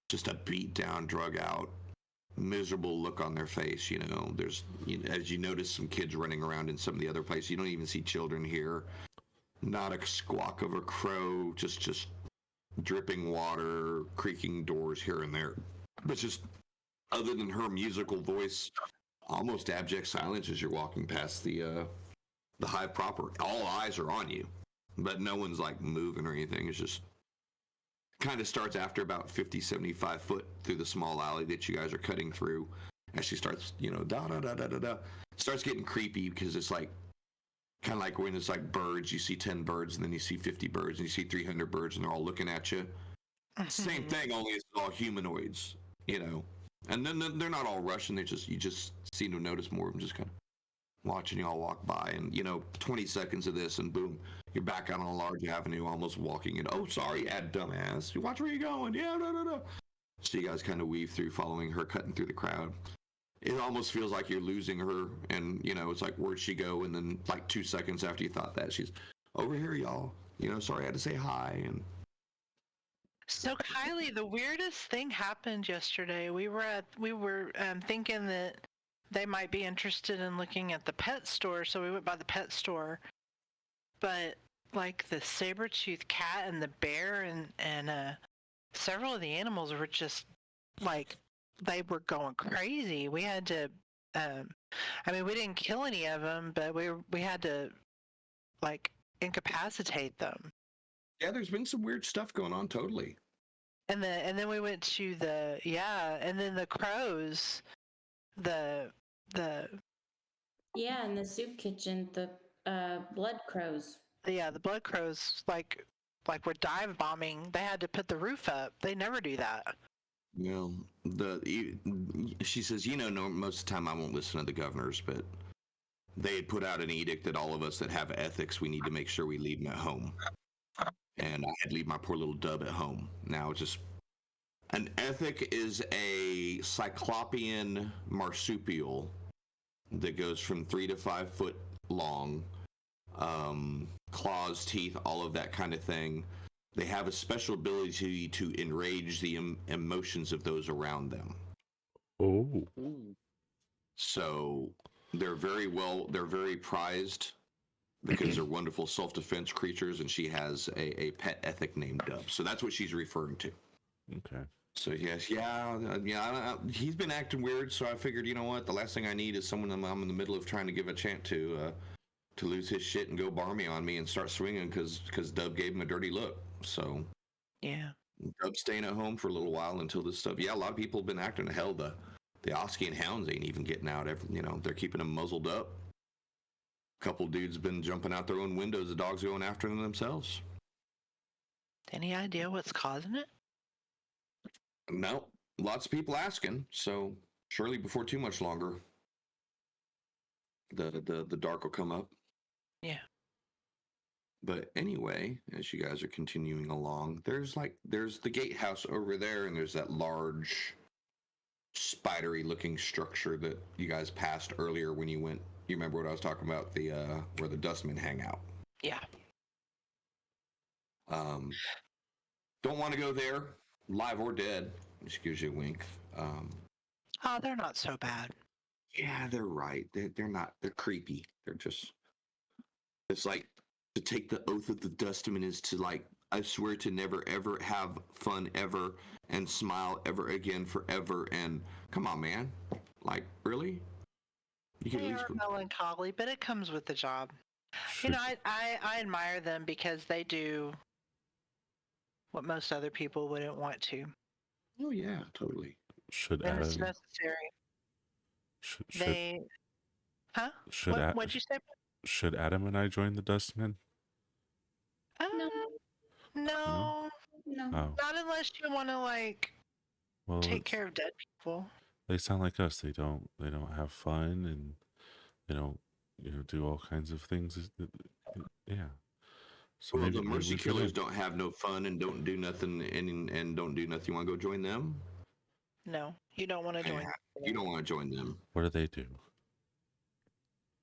[SPEAKER 1] just a beat down, drug out, miserable look on their face. There's, as you notice, some kids running around in some of the other places. You don't even see children here. Not a squawk of a crow, just dripping water, creaking doors here and there. But just other than her musical voice, almost abject silence as you're walking past the Hive proper. All eyes are on you, but no one's moving or anything. It's just kind of starts after about 50, 75 foot through the small alley that you guys are cutting through. As she starts, starts getting creepy because it's kind of like when it's birds, you see 10 birds and then you see 50 birds and you see 300 birds and they're all looking at you. Same thing, only it's all humanoids, and then they're not all rushing. You just seem to notice more of them just kind of watching you all walk by, and 20 seconds of this and boom, you're back out on a large avenue, almost walking in. Oh, sorry, dumbass. You watch where you're going. Yeah, no. So you guys kind of weave through, following her, cutting through the crowd. It almost feels like you're losing her, and it's where'd she go? And then 2 seconds after you thought that, she's over here, y'all. Sorry, I had to say hi. And
[SPEAKER 3] So Kylie, the weirdest thing happened yesterday. We were thinking that they might be interested in looking at the pet store, so we went by the pet store. But the saber-toothed cat and the bear and several of the animals were just they were going crazy. We had to, we didn't kill any of them, but we had to incapacitate them.
[SPEAKER 1] yeah, there's been some weird stuff going on, totally.
[SPEAKER 3] And then we went to and then the crows, the
[SPEAKER 5] Yeah, in the soup kitchen, the blood crows.
[SPEAKER 3] the blood crows were dive bombing. They had to put the roof up. They never do that.
[SPEAKER 1] Well, she says, most of the time I won't listen to the governors, but they had put out an edict that all of us that have ethics, we need to make sure we leave them at home. And I had to leave my poor little dub at home. Now, An ethic is a cyclopean marsupial that goes from 3 to 5 foot long, claws, teeth, all of that kind of thing. They have a special ability to enrage the emotions of those around them.
[SPEAKER 4] Oh.
[SPEAKER 2] Ooh.
[SPEAKER 1] So they're very prized because they're wonderful self-defense creatures, and she has a pet ethic named Dub. So that's what she's referring to.
[SPEAKER 4] Okay.
[SPEAKER 1] So yes, he's been acting weird, so I figured, you know what, the last thing I need is someone I'm in the middle of trying to give a chant to lose his shit and go barmy on me and start swinging because Dub gave him a dirty look. So
[SPEAKER 3] Yeah.
[SPEAKER 1] Dub's staying at home for a little while until this stuff. Yeah, a lot of people have been acting to hell. The Oskian hounds ain't even getting out. They're keeping them muzzled up. A couple dudes been jumping out their own windows. The dogs going after them themselves.
[SPEAKER 3] Any idea what's causing it?
[SPEAKER 1] No, lots of people asking. So surely before too much longer, the dark will come up.
[SPEAKER 3] Yeah.
[SPEAKER 1] But anyway, as you guys are continuing along, there's the gatehouse over there, and there's that large, spidery looking structure that you guys passed earlier when you went. You remember what I was talking about? The where the dustmen hang out.
[SPEAKER 3] Yeah.
[SPEAKER 1] Don't want to go there, live or dead. Just gives you a wink.
[SPEAKER 3] Oh, they're not so bad.
[SPEAKER 1] Yeah, they're right. They're not. They're creepy. They're just. It's like to take the oath of the dustman is to, like, I swear to never ever have fun ever and smile ever again forever. And come on, man. Like, really? You can
[SPEAKER 3] They
[SPEAKER 1] at least.
[SPEAKER 3] are melancholy, but it comes with the job. You
[SPEAKER 4] Should,
[SPEAKER 3] know, I admire them because they do what most other people wouldn't want to.
[SPEAKER 1] Oh yeah, totally.
[SPEAKER 4] should
[SPEAKER 3] And it's
[SPEAKER 4] Adam
[SPEAKER 3] necessary.
[SPEAKER 4] should,
[SPEAKER 3] They, huh?
[SPEAKER 4] should A-
[SPEAKER 3] What'd you say?
[SPEAKER 4] should Adam and I join the Dustmen?
[SPEAKER 5] No.
[SPEAKER 3] No,
[SPEAKER 5] No.
[SPEAKER 4] Oh,
[SPEAKER 3] not unless you want to like
[SPEAKER 4] well,
[SPEAKER 3] take care of dead people.
[SPEAKER 4] they sound like us. They don't have fun, and they don't do all kinds of things. Yeah. So
[SPEAKER 1] Well,
[SPEAKER 4] maybe
[SPEAKER 1] the mercy
[SPEAKER 4] we should
[SPEAKER 1] killers
[SPEAKER 4] join.
[SPEAKER 1] don't have no fun and don't do nothing and don't do nothing. You want to go join them?
[SPEAKER 3] No, you don't want to join.
[SPEAKER 1] You don't want to join them.
[SPEAKER 4] What do they do?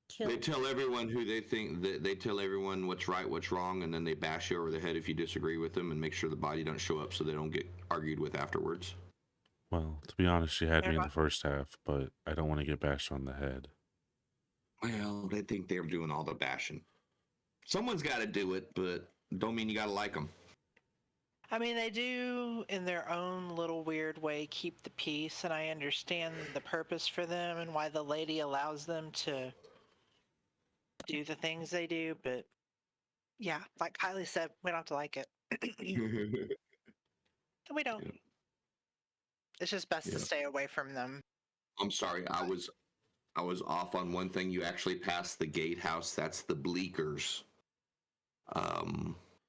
[SPEAKER 5] Kill.
[SPEAKER 1] They tell everyone who they think that they tell everyone what's right, what's wrong, and then they bash you over the head if you disagree with them and make sure the body don't show up so they don't get argued with afterwards.
[SPEAKER 4] Well, to be honest, she had me in
[SPEAKER 3] Yeah.
[SPEAKER 4] the first half, but I don't want to get bashed on the head.
[SPEAKER 1] Well, they think they're doing all the bashing. Someone's got to do it, but don't mean you got to like them.
[SPEAKER 3] I mean, they do, in their own little weird way, keep the peace, and I understand the purpose for them and why the lady allows them to do the things they do. But yeah, like Kylie said, we don't have to like it. We don't.
[SPEAKER 1] Yeah.
[SPEAKER 3] It's just best
[SPEAKER 1] Yeah.
[SPEAKER 3] to stay away from them.
[SPEAKER 1] I'm sorry, I was off on one thing. You actually passed the gatehouse. That's the Bleakers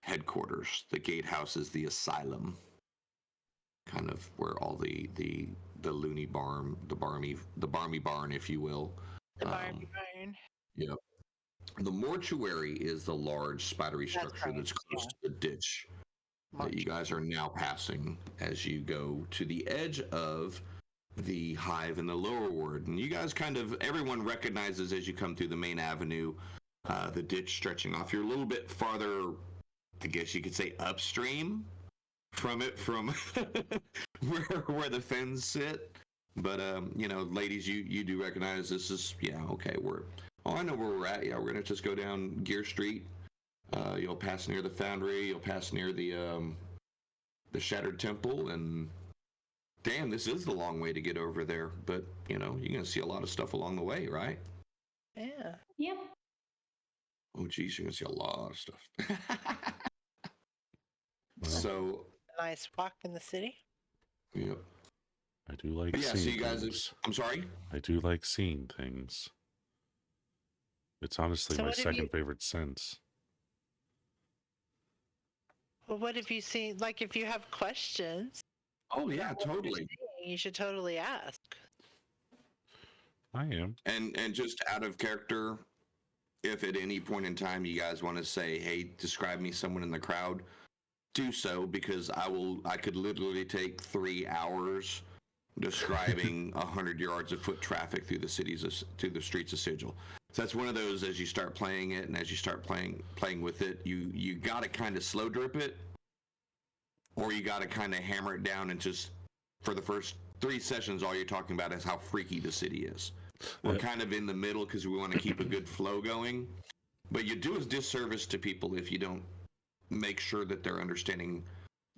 [SPEAKER 1] headquarters. The gatehouse is the asylum, kind of where all the loony barn, the barmy barn, if you will.
[SPEAKER 3] The barn.
[SPEAKER 1] Yeah. The mortuary is the large spidery
[SPEAKER 3] That's
[SPEAKER 1] structure
[SPEAKER 3] right,
[SPEAKER 1] that's close
[SPEAKER 3] yeah.
[SPEAKER 1] to the ditch that you guys are now passing as you go to the edge of the hive in the lower ward. And you guys everyone recognizes as you come through the main avenue, the ditch stretching off. You're a little bit farther, I guess you could say, upstream from it, from where the fens sit. But, ladies, you do recognize this is, okay, I know where we're at. Yeah, we're going to just go down Gear Street. You'll pass near the foundry. You'll pass near the Shattered Temple, and damn, this is the long way to get over there. But you're gonna see a lot of stuff along the way, right?
[SPEAKER 3] Yeah.
[SPEAKER 5] Yep.
[SPEAKER 1] Oh, geez, you're gonna see a lot of stuff.
[SPEAKER 4] Well,
[SPEAKER 1] So,
[SPEAKER 3] A nice walk in the city.
[SPEAKER 1] yeah,
[SPEAKER 4] I do like
[SPEAKER 1] but yeah. So
[SPEAKER 4] seeing
[SPEAKER 1] you guys,
[SPEAKER 4] things.
[SPEAKER 1] I'm sorry.
[SPEAKER 4] I do like seeing things. It's honestly
[SPEAKER 3] So
[SPEAKER 4] my
[SPEAKER 3] what have
[SPEAKER 4] second
[SPEAKER 3] you-
[SPEAKER 4] favorite sense.
[SPEAKER 3] Well, what have you seen? Like, if you have questions,
[SPEAKER 1] Oh yeah, totally.
[SPEAKER 3] you should totally ask.
[SPEAKER 4] I am.
[SPEAKER 1] And just out of character, if at any point in time you guys want to say, "Hey, describe me someone in the crowd," do so, because I could literally take 3 hours describing 100 yards of foot traffic through the streets of Sigil. So that's one of those, as you start playing it and as you start playing with it, you got to kind of slow drip it, or you got to kind of hammer it down, and just for the first 3 sessions, all you're talking about is how freaky the city is. We're kind of in the middle because we want to keep a good flow going, but you do a disservice to people if you don't make sure that they're understanding,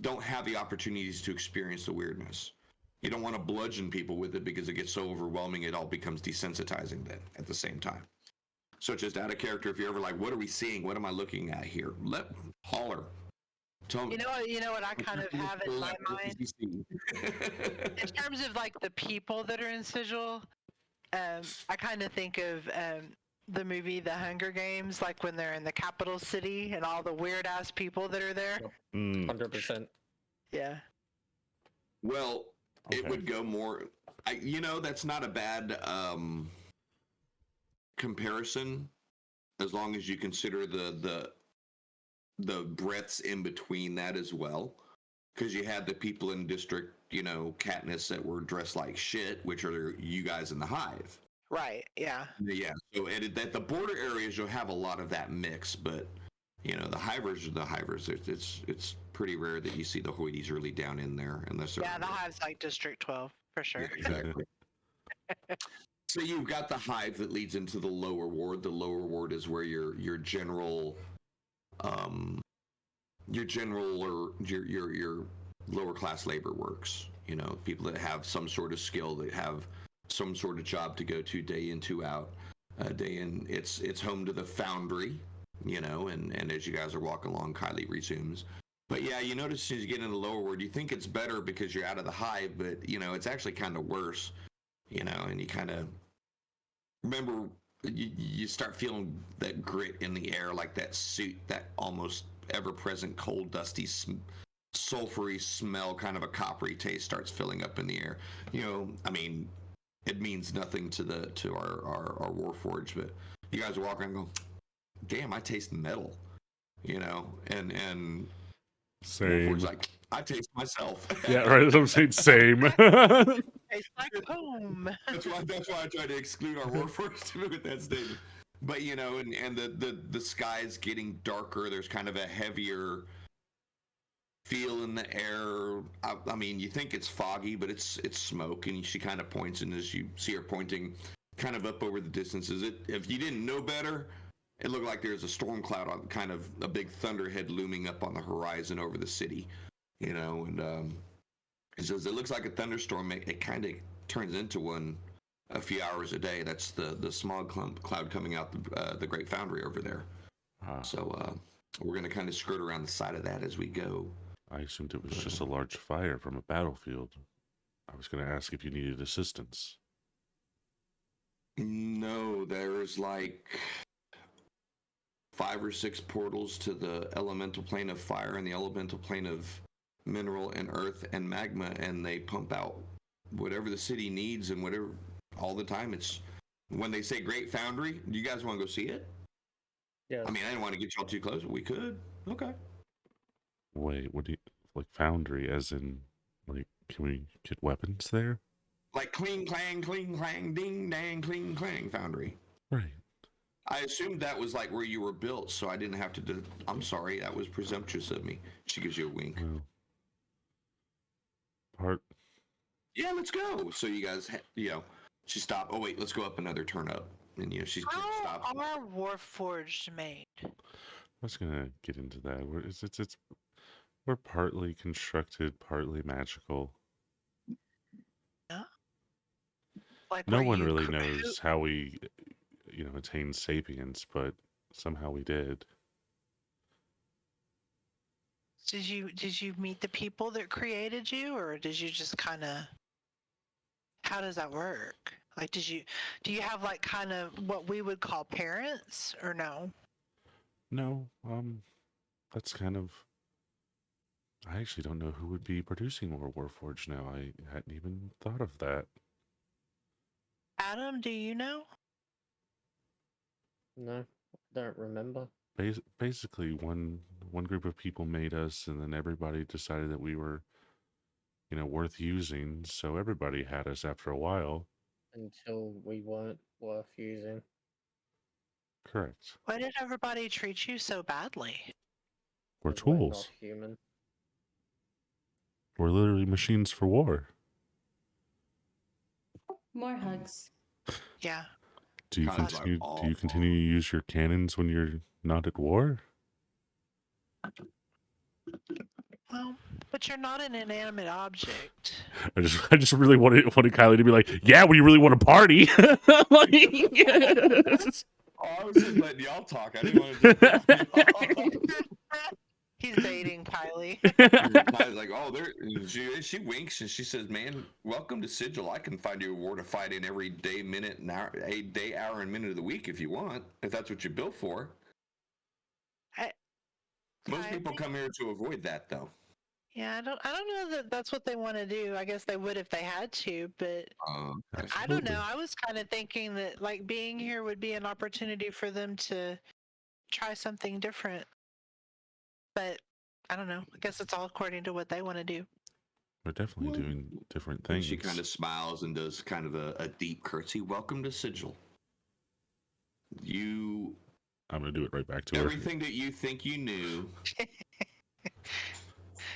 [SPEAKER 1] don't have the opportunities to experience the weirdness. You don't want to bludgeon people with it because it gets so overwhelming, it all becomes desensitizing then at the same time. So just out of character, if you're ever like, what are we seeing? What am I looking at here? Holler. Tell me.
[SPEAKER 3] You know what I kind of have in my mind? In terms of like the people that are in Sigil, I kind of think of the movie The Hunger Games, like when they're in the capital city and all the weird ass people that are there.
[SPEAKER 2] 100%.
[SPEAKER 3] Yeah.
[SPEAKER 1] Well, it
[SPEAKER 4] Okay.
[SPEAKER 1] would go more. That's not a bad comparison, as long as you consider the breadths in between that as well. Because you had the people in District, Katniss, that were dressed like shit, which are you guys in the Hive.
[SPEAKER 3] Right. Yeah.
[SPEAKER 1] Yeah. So at the border areas, you'll have a lot of that mix, but the Hivers are the Hivers. It's pretty rare that you see the Hoities really down in there, unless they're
[SPEAKER 3] Yeah, the Hive's like District 12 for sure.
[SPEAKER 1] Yeah, exactly. So you've got the Hive that leads into the lower ward. The lower ward is where your general or your lower class labor works. People that have some sort of skill, that have some sort of job to go to day in, out. Day in, it's home to the foundry. And as you guys are walking along, Kylie resumes. But yeah, you notice as you get into the lower ward, you think it's better because you're out of the Hive, but it's actually kind of worse. And you kind of remember, you start feeling that grit in the air, like that suit, that almost ever-present cold, dusty, sulfury smell, kind of a coppery taste starts filling up in the air. It means nothing to our Warforged, but you guys are walking and go, damn, I taste metal, and
[SPEAKER 4] Same.
[SPEAKER 1] Warforged's like, I taste myself.
[SPEAKER 4] Yeah, right. As I'm saying, same.
[SPEAKER 3] It's like home.
[SPEAKER 1] That's why I try to exclude our Warforged with that statement. But and the sky's getting darker. There's kind of a heavier feel in the air. I mean, you think it's foggy, but it's smoke, and she kind of points, and as you see her pointing kind of up over the distances, if you didn't know better, it looked like there's a storm cloud on, kind of a big thunderhead looming up on the horizon over the city, and it says it looks like a thunderstorm. It kind of turns into one a few hours a day. That's the smog cloud coming out the Great Foundry over there. So we're going to kind of skirt around the side of that as we go.
[SPEAKER 4] I assumed it was just a large fire from a battlefield. I was going to ask if you needed assistance.
[SPEAKER 1] No, there's like 5 or 6 portals to the elemental plane of fire and the elemental plane of mineral and earth and magma, and they pump out whatever the city needs and whatever all the time. It's when they say Great Foundry, do you guys want to go see it?
[SPEAKER 2] Yeah.
[SPEAKER 1] I mean, I didn't want to get y'all too close, but we could. Okay.
[SPEAKER 4] Wait, what do you like? Foundry, as in, like, can we get weapons there?
[SPEAKER 1] Like cling clang, ding dang, cling clang Foundry.
[SPEAKER 4] Right.
[SPEAKER 1] I assumed that was like where you were built, so I didn't have to do. I'm sorry, that was presumptuous of me. She gives you a wink.
[SPEAKER 4] Well,
[SPEAKER 1] Yeah, let's go. So you guys, she stopped. Oh wait, let's go up another turn up, and she stops.
[SPEAKER 3] How are Warforged made?
[SPEAKER 4] I was gonna get into that. We're partly constructed, partly magical.
[SPEAKER 3] Yeah. Like
[SPEAKER 4] No
[SPEAKER 3] were
[SPEAKER 4] one
[SPEAKER 3] you
[SPEAKER 4] really
[SPEAKER 3] cr-
[SPEAKER 4] knows how we, attained sapience, but somehow we did.
[SPEAKER 3] Did you meet the people that created you, or did you just kind of? How does that work? Like, do you have like kind of what we would call parents, or no?
[SPEAKER 4] No, that's kind of. I actually don't know who would be producing more Warforged now. I hadn't even thought of that.
[SPEAKER 3] Adam, do you know?
[SPEAKER 2] No, I don't remember.
[SPEAKER 4] Basically, one group of people made us, and then everybody decided that we were, worth using. So everybody had us after a while.
[SPEAKER 2] Until we weren't worth using.
[SPEAKER 4] Correct.
[SPEAKER 3] Why did everybody treat you so badly?
[SPEAKER 4] We're
[SPEAKER 2] 'Cause we're not
[SPEAKER 4] tools.
[SPEAKER 2] human.
[SPEAKER 4] We're literally machines for war.
[SPEAKER 5] More hugs.
[SPEAKER 3] Yeah.
[SPEAKER 4] Do you
[SPEAKER 1] Kyle's like,
[SPEAKER 4] continue?
[SPEAKER 1] "Oh,
[SPEAKER 4] Do you continue to use your cannons when you're not at war?
[SPEAKER 3] Well, but you're not an inanimate object.
[SPEAKER 4] I just really wanted Kylie to be like, yeah, we really want to party. Like,
[SPEAKER 1] Oh, I was just letting y'all talk. I didn't want to.
[SPEAKER 3] He's baiting Kylie.
[SPEAKER 1] Kyle's like, oh, there. She winks and she says, "Man, welcome to Sigil. I can find you a war to fight in every day, minute, and hour, a day, hour, and minute of the week if you want. If that's what you're built for." Most people come here to avoid that, though.
[SPEAKER 3] Yeah, I don't know that that's what they want to do. I guess they would if they had to, but I don't know. I was kind of thinking that like being here would be an opportunity for them to try something different. But I don't know. I guess it's all according to what they want to do.
[SPEAKER 4] We're definitely doing different
[SPEAKER 1] And
[SPEAKER 4] things.
[SPEAKER 1] she kind of smiles and does kind of a deep curtsy. Welcome to Sigil.
[SPEAKER 4] I'm gonna do it right back to her.
[SPEAKER 1] Everything that you think you knew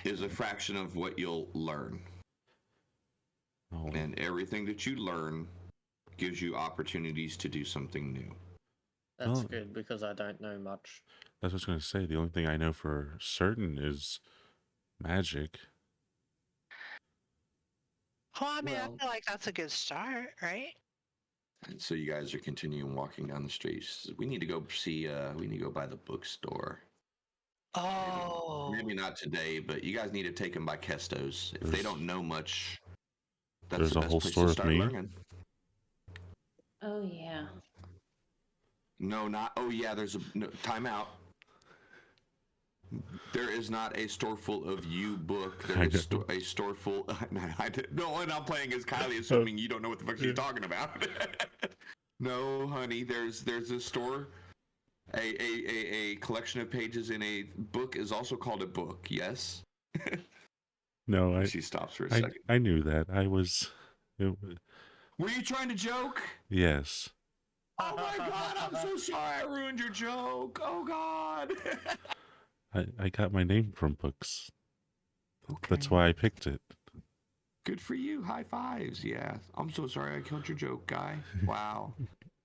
[SPEAKER 1] is a fraction of what you'll learn.
[SPEAKER 4] Oh,
[SPEAKER 1] And everything that you learn gives you opportunities to do something new.
[SPEAKER 2] That's
[SPEAKER 4] Oh.
[SPEAKER 2] good because I don't know much.
[SPEAKER 4] that's what I was gonna say. The only thing I know for certain is magic.
[SPEAKER 3] Well, I mean,
[SPEAKER 2] Well-
[SPEAKER 3] I feel like that's a good start, right?
[SPEAKER 1] And so you guys are continuing walking down the street. She says, we need to go see, we need to go by the bookstore.
[SPEAKER 3] Oh.
[SPEAKER 1] Maybe not today, but you guys need to take them by Kestos. If they
[SPEAKER 4] There's-
[SPEAKER 1] don't know much, that's
[SPEAKER 4] there's
[SPEAKER 1] the
[SPEAKER 4] a
[SPEAKER 1] best
[SPEAKER 4] whole
[SPEAKER 1] place
[SPEAKER 4] store
[SPEAKER 1] to
[SPEAKER 4] of
[SPEAKER 1] start
[SPEAKER 4] me.
[SPEAKER 1] learning.
[SPEAKER 5] Oh yeah.
[SPEAKER 1] No, not. Oh, yeah. There's a time out. There is not a store full of you book. There
[SPEAKER 4] I
[SPEAKER 1] is
[SPEAKER 4] know.
[SPEAKER 1] a store full. No, and I'm playing as Kylie, assuming you don't know what the fuck she's talking about. No, honey. There's a store. A collection of pages in a book is also called a book. Yes.
[SPEAKER 4] No,
[SPEAKER 1] She stops for a second.
[SPEAKER 4] I knew that.
[SPEAKER 1] Were you trying to joke?
[SPEAKER 4] Yes.
[SPEAKER 1] Oh my god, I'm so sorry I ruined your joke. Oh god.
[SPEAKER 4] I got my name from books.
[SPEAKER 1] Okay.
[SPEAKER 4] That's why I picked it.
[SPEAKER 1] Good for you. High fives. Yeah. I'm so sorry I killed your joke, guy. Wow.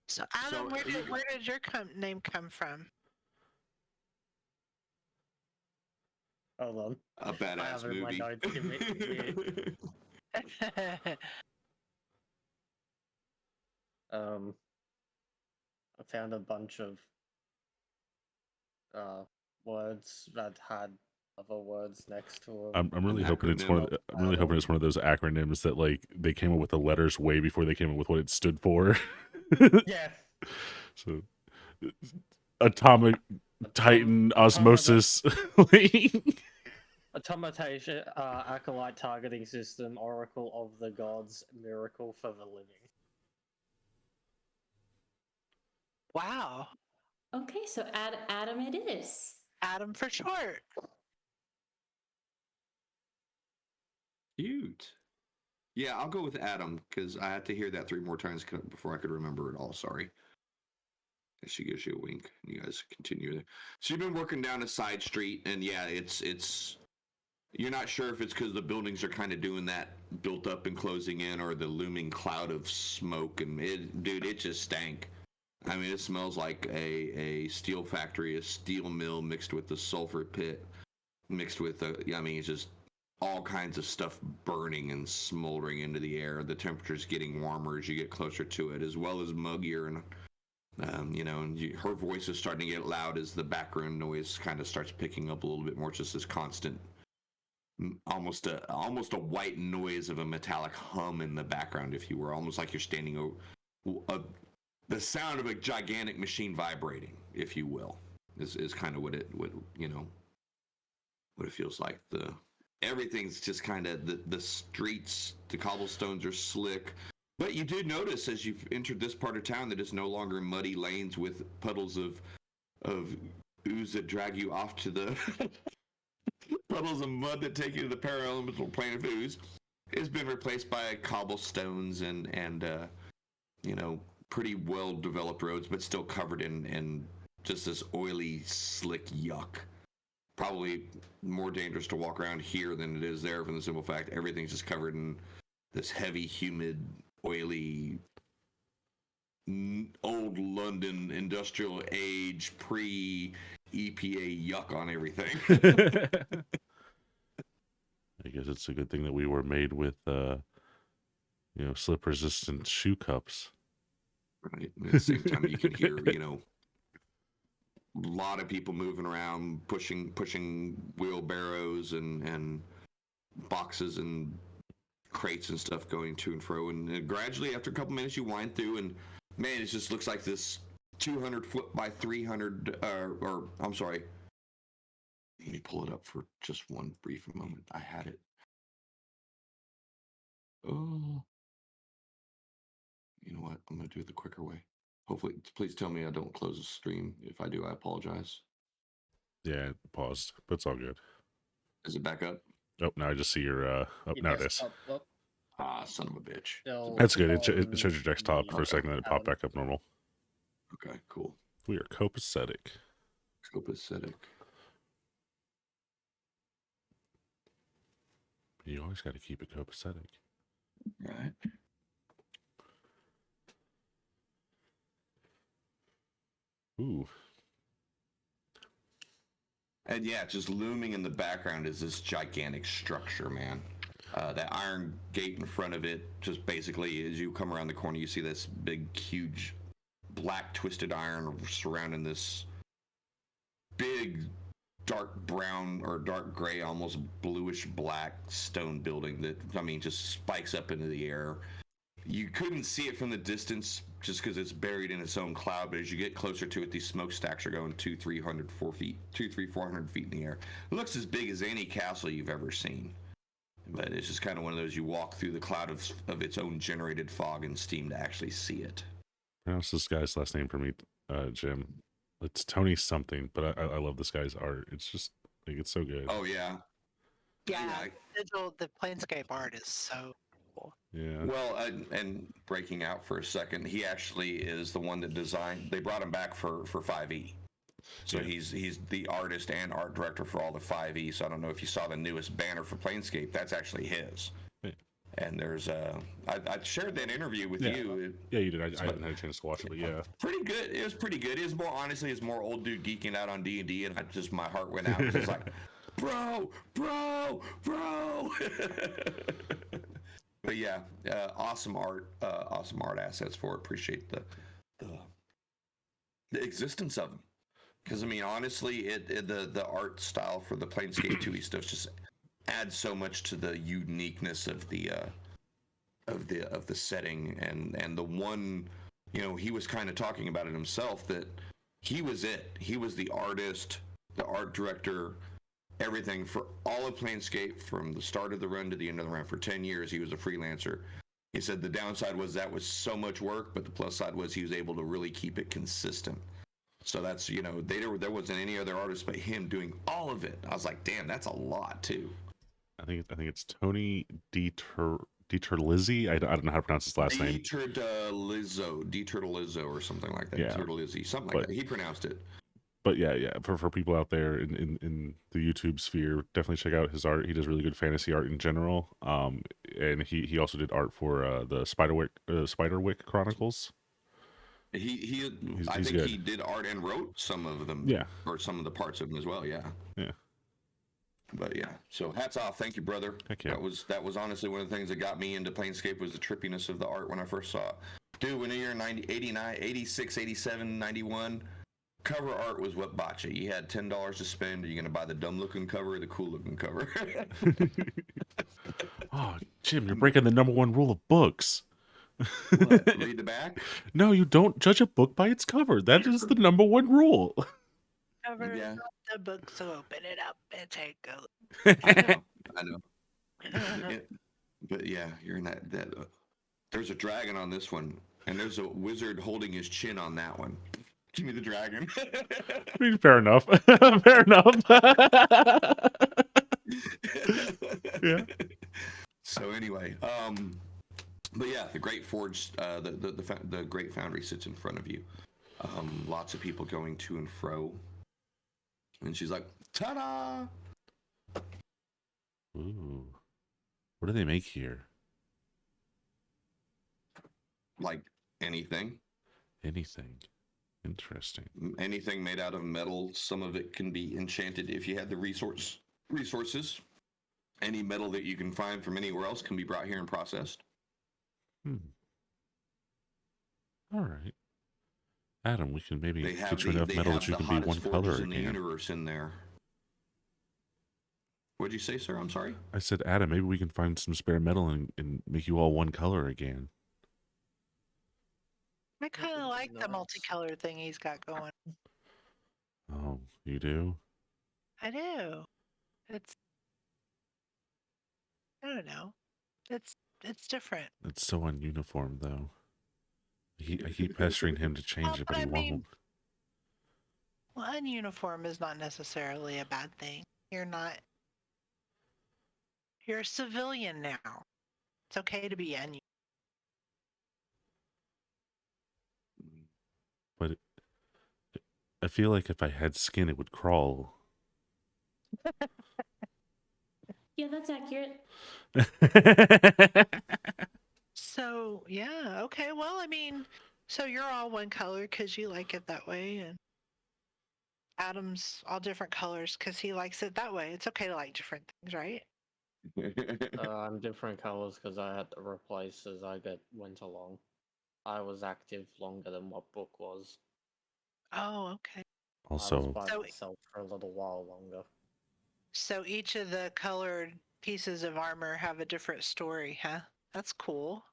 [SPEAKER 3] So, Adam,
[SPEAKER 1] So,
[SPEAKER 3] where did your name come from?
[SPEAKER 2] Hold on.
[SPEAKER 1] A
[SPEAKER 2] I
[SPEAKER 1] badass
[SPEAKER 2] have it in my
[SPEAKER 1] movie.
[SPEAKER 2] notes. Give me. I found a bunch of words that had other words next to them.
[SPEAKER 4] I'm really
[SPEAKER 1] An
[SPEAKER 4] hoping it's
[SPEAKER 1] acronym.
[SPEAKER 4] I'm really hoping it's one of those acronyms that like they came up with the letters way before they came up with what it stood for.
[SPEAKER 2] Yeah.
[SPEAKER 4] So atomic titan osmosis.
[SPEAKER 2] Automatation, acolyte targeting system, oracle of the gods, miracle for the living.
[SPEAKER 3] Wow.
[SPEAKER 5] Okay, so Adam it is.
[SPEAKER 3] Adam for short.
[SPEAKER 1] Cute. Yeah, I'll go with Adam because I had to hear that 3 more times before I could remember it all. Sorry. And she gives you a wink. You guys continue. So you've been working down a side street, and yeah, it's. You're not sure if it's because the buildings are kind of doing that built up and closing in, or the looming cloud of smoke. And it just stank. I mean, it smells like a steel factory, a steel mill mixed with the sulfur pit, mixed with it's just all kinds of stuff burning and smoldering into the air. The temperature's getting warmer as you get closer to it, as well as muggier. And her voice is starting to get loud as the background noise kind of starts picking up a little bit more. Just this constant, almost a white noise of a metallic hum in the background, if you were, almost like you're standing over the sound of a gigantic machine vibrating, if you will, is kind of what it feels like. Everything's just kind of the streets, the cobblestones are slick. But you do notice as you've entered this part of town that it's no longer muddy lanes with puddles of ooze that drag you off to the puddles of mud that take you to the para-elemental plane of ooze has been replaced by cobblestones and you know, pretty well developed roads, but still covered in just this oily, slick yuck. Probably more dangerous to walk around here than it is there, from the simple fact everything's just covered in this heavy, humid, oily, old London industrial age pre-EPA yuck on everything.
[SPEAKER 4] I guess it's a good thing that we were made with, slip-resistant shoe cups.
[SPEAKER 1] Right. And at the same time, you can hear, you know, a lot of people moving around, pushing wheelbarrows and boxes and crates and stuff going to and fro. And gradually, after a couple minutes, you wind through, and man, it just looks like this 200 foot by 300, or I'm sorry. Let me pull it up for just one brief moment. I had it. Oh. You know what? I'm going to do it the quicker way. Hopefully, please tell me I don't close the stream. If I do, I apologize.
[SPEAKER 4] Yeah, it paused, but it's all good.
[SPEAKER 1] Is it back up?
[SPEAKER 4] Oh, now I just see your, now it is.
[SPEAKER 1] Ah, son of a bitch.
[SPEAKER 4] That's good. It shows your desktop for a second, then it popped back up normal.
[SPEAKER 1] Okay, cool.
[SPEAKER 4] We are copacetic.
[SPEAKER 1] Copacetic.
[SPEAKER 4] You always got to keep it copacetic.
[SPEAKER 1] Right.
[SPEAKER 4] Ooh.
[SPEAKER 1] And yeah, just looming in the background is this gigantic structure, man. That iron gate in front of it, just basically, as you come around the corner, you see this big, huge, black twisted iron surrounding this big, dark brown or dark gray, almost bluish black stone building that, I mean, just spikes up into the air. You couldn't see it from the distance just because it's buried in its own cloud, but as you get closer to it, these smokestacks are going 400 feet in the air. It looks as big as any castle you've ever seen. But it's just kind of one of those, you walk through the cloud of its own generated fog and steam to actually see it.
[SPEAKER 4] Pronounce this guy's last name for me, Jim. It's Tony something, but I love this guy's art. It's just, like, it's so good.
[SPEAKER 1] Oh, yeah.
[SPEAKER 3] Yeah,
[SPEAKER 1] Yeah.
[SPEAKER 3] Sigil, the Planescape art is so cool.
[SPEAKER 4] Yeah.
[SPEAKER 1] Well, and breaking out for a second, he actually is the one that designed. They brought him back for 5e, so
[SPEAKER 4] Yeah.
[SPEAKER 1] he's the artist and art director for all the 5e. So I don't know if you saw the newest banner for Planescape. That's actually his.
[SPEAKER 4] Yeah.
[SPEAKER 1] And there's I shared that interview with you.
[SPEAKER 4] Yeah, you did. I hadn't had a chance to watch it, but yeah.
[SPEAKER 1] Pretty good. It was pretty good. It was more, honestly, it's more old dude geeking out on D&D, and my heart went out. It was like, bro. But yeah, awesome art assets for it. Appreciate the existence of them. Because I mean, honestly, the art style for the Planescape 2e stuff just adds so much to the uniqueness of the setting, and the one, you know, he was kind of talking about it himself, that he was the artist, the art director, everything for all of Planescape from the start of the run to the end of the run. For 10 years, he was a freelancer. He said the downside was that was so much work, but the plus side was he was able to really keep it consistent. So that's, you know, there wasn't any other artist but him doing all of it. I was like, damn, that's a lot too.
[SPEAKER 4] I think it's Tony DiTerlizzi. I don't know how to pronounce his last name.
[SPEAKER 1] DiTerlizzo or something like that.
[SPEAKER 4] Yeah.
[SPEAKER 1] DiTerlizzi, something like that. He pronounced it.
[SPEAKER 4] But yeah. For people out there in the YouTube sphere, definitely check out his art. He does really good fantasy art in general. And he also did art for the Spiderwick Chronicles.
[SPEAKER 1] I think
[SPEAKER 4] good.
[SPEAKER 1] he did art and wrote some of them.
[SPEAKER 4] Yeah.
[SPEAKER 1] Or some of the parts of them as well. Yeah.
[SPEAKER 4] Yeah.
[SPEAKER 1] But yeah, so hats off. Thank you, brother.
[SPEAKER 4] Heck yeah.
[SPEAKER 1] That was honestly one of the things that got me into Planescape, was the trippiness of the art when I first saw it. Dude, when you're 89, 86, 87, 91, cover art was what bought you. You had $10 to spend. Are you going to buy the dumb-looking cover or the cool-looking cover?
[SPEAKER 4] Oh, Jim, you're breaking the number one rule of books.
[SPEAKER 1] What? Read the back?
[SPEAKER 4] No, you don't judge a book by its cover. That is the number one rule.
[SPEAKER 3] Cover
[SPEAKER 1] Yeah.
[SPEAKER 3] the book, so open it up and take a look.
[SPEAKER 1] I know. But yeah, you're in that. There's a dragon on this one, and there's a wizard holding his chin on that one. Give me the dragon.
[SPEAKER 4] I mean, fair enough. Fair enough. Yeah.
[SPEAKER 1] So anyway, but yeah, the Great Forge, the Great Foundry sits in front of you. Lots of people going to and fro, and she's like, "Ta-da!"
[SPEAKER 4] Ooh. What do they make here?
[SPEAKER 1] Like anything,
[SPEAKER 4] Anything. Interesting.
[SPEAKER 1] anything made out of metal. Some of it can be enchanted if you had the resources. Any metal that you can find from anywhere else can be brought here and processed.
[SPEAKER 4] All right. Adam, we can maybe
[SPEAKER 1] They have
[SPEAKER 4] get you enough metal that you can be one
[SPEAKER 1] hottest
[SPEAKER 4] color
[SPEAKER 1] forges in the
[SPEAKER 4] again.
[SPEAKER 1] universe in there. What'd you say, sir? I'm sorry.
[SPEAKER 4] I said, Adam, maybe we can find some spare metal and make you all one color again.
[SPEAKER 3] I kind of like the
[SPEAKER 2] Nice.
[SPEAKER 3] multicolored thing he's got going.
[SPEAKER 4] Oh, you do?
[SPEAKER 3] I do. It's, I don't know. It's different.
[SPEAKER 4] It's so ununiform, though. I keep pestering him to change it, but
[SPEAKER 3] but
[SPEAKER 4] he
[SPEAKER 3] I mean-
[SPEAKER 4] won't.
[SPEAKER 3] Well, ununiform is not necessarily a bad thing. You're a civilian now. It's okay to be ununiform.
[SPEAKER 4] But I feel like if I had skin, it would crawl.
[SPEAKER 5] Yeah, that's accurate.
[SPEAKER 3] So, yeah, okay. Well, I mean, so you're all one color because you like it that way, and Adam's all different colors because he likes it that way. It's okay to like different things, right?
[SPEAKER 2] I'm different colors because I had to replace as went along. I was active longer than what Book was.
[SPEAKER 3] Oh, okay.
[SPEAKER 2] I was
[SPEAKER 4] Also,
[SPEAKER 2] by
[SPEAKER 3] So-
[SPEAKER 2] myself for a little while longer.
[SPEAKER 3] So each of the colored pieces of armor have a different story, huh? That's cool.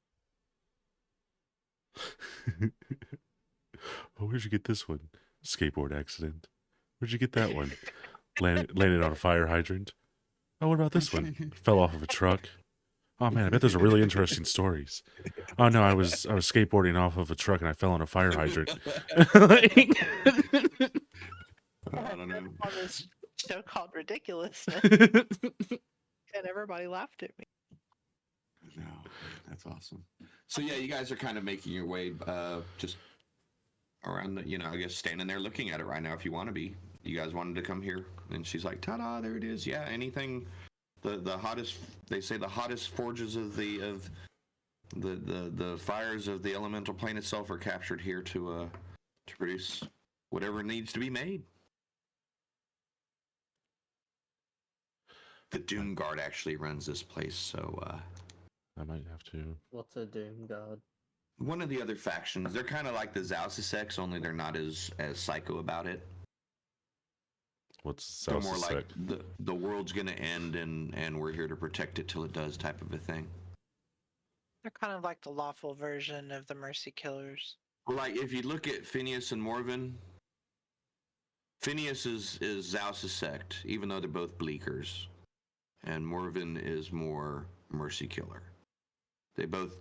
[SPEAKER 4] oh, where'd you get this one? Skateboard accident. Where'd you get that one? Landed on a fire hydrant. Oh, what about this one? Fell off of a truck. Oh man, I bet those are really interesting stories. Oh no, I was skateboarding off of a truck and I fell on a fire hydrant.
[SPEAKER 1] I don't know.
[SPEAKER 3] On this show called Ridiculousness, and everybody laughed at me.
[SPEAKER 1] No, that's awesome. So yeah, you guys are kind of making your way just around the, I guess standing there looking at it right now if you want to be. You guys wanted to come here, and she's like, ta-da, there it is. Yeah, anything, the hottest, they say the hottest forges of the fires of the elemental plane itself are captured here to produce whatever needs to be made. The Doom Guard actually runs this place, so
[SPEAKER 4] I might have to.
[SPEAKER 2] What's a Doom Guard?
[SPEAKER 1] one of the other factions, they're kind of like the Zalsiseks, only they're not as psycho about it.
[SPEAKER 4] What's
[SPEAKER 1] They're more
[SPEAKER 4] South
[SPEAKER 1] like the world's gonna end and we're here to protect it till it does type of a thing.
[SPEAKER 3] They're kind of like the lawful version of the Mercy Killers.
[SPEAKER 1] Like if you look at Phineas and Morven, Phineas is Zalsisekt, even though they're both Bleakers, and Morven is more Mercy Killer. They both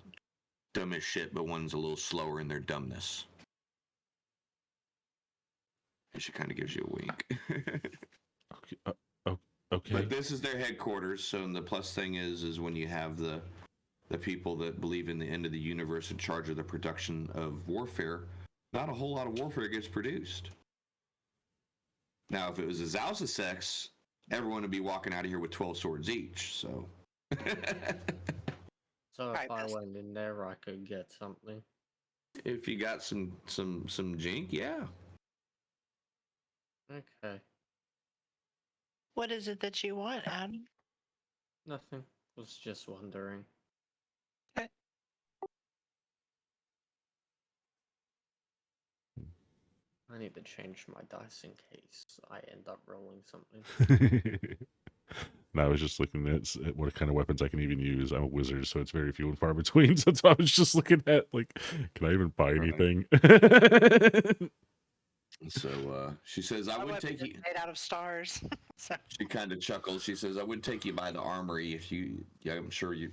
[SPEAKER 1] dumb as shit, but one's a little slower in their dumbness. And she kind of gives you a wink.
[SPEAKER 4] Okay.
[SPEAKER 1] But this is their headquarters, so the plus thing is when you have the people that believe in the end of the universe in charge of the production of warfare, not a whole lot of warfare gets produced. Now, if it was a Zalsiseks, everyone would be walking out of here with 12 swords each, so...
[SPEAKER 2] So
[SPEAKER 3] Right,
[SPEAKER 2] if I
[SPEAKER 3] that's-
[SPEAKER 2] went in there, I could get something.
[SPEAKER 1] If you got some jink, yeah.
[SPEAKER 2] Okay,
[SPEAKER 3] What is it that you want, Adam?
[SPEAKER 2] nothing. Was just wondering.
[SPEAKER 3] Okay.
[SPEAKER 2] I need to change my dice in case I end up rolling something.
[SPEAKER 4] No, I was just looking at what kind of weapons I can even use. I'm a wizard, so it's very few and far between. So I was just looking at, like, can I even buy
[SPEAKER 1] Right.
[SPEAKER 4] anything?
[SPEAKER 1] So she says, I
[SPEAKER 3] My
[SPEAKER 1] would
[SPEAKER 3] weapon
[SPEAKER 1] take
[SPEAKER 3] is
[SPEAKER 1] you...
[SPEAKER 3] made out of stars. So
[SPEAKER 1] She kind of chuckles. She says, I would take you by the armory if you... Yeah, I'm sure you...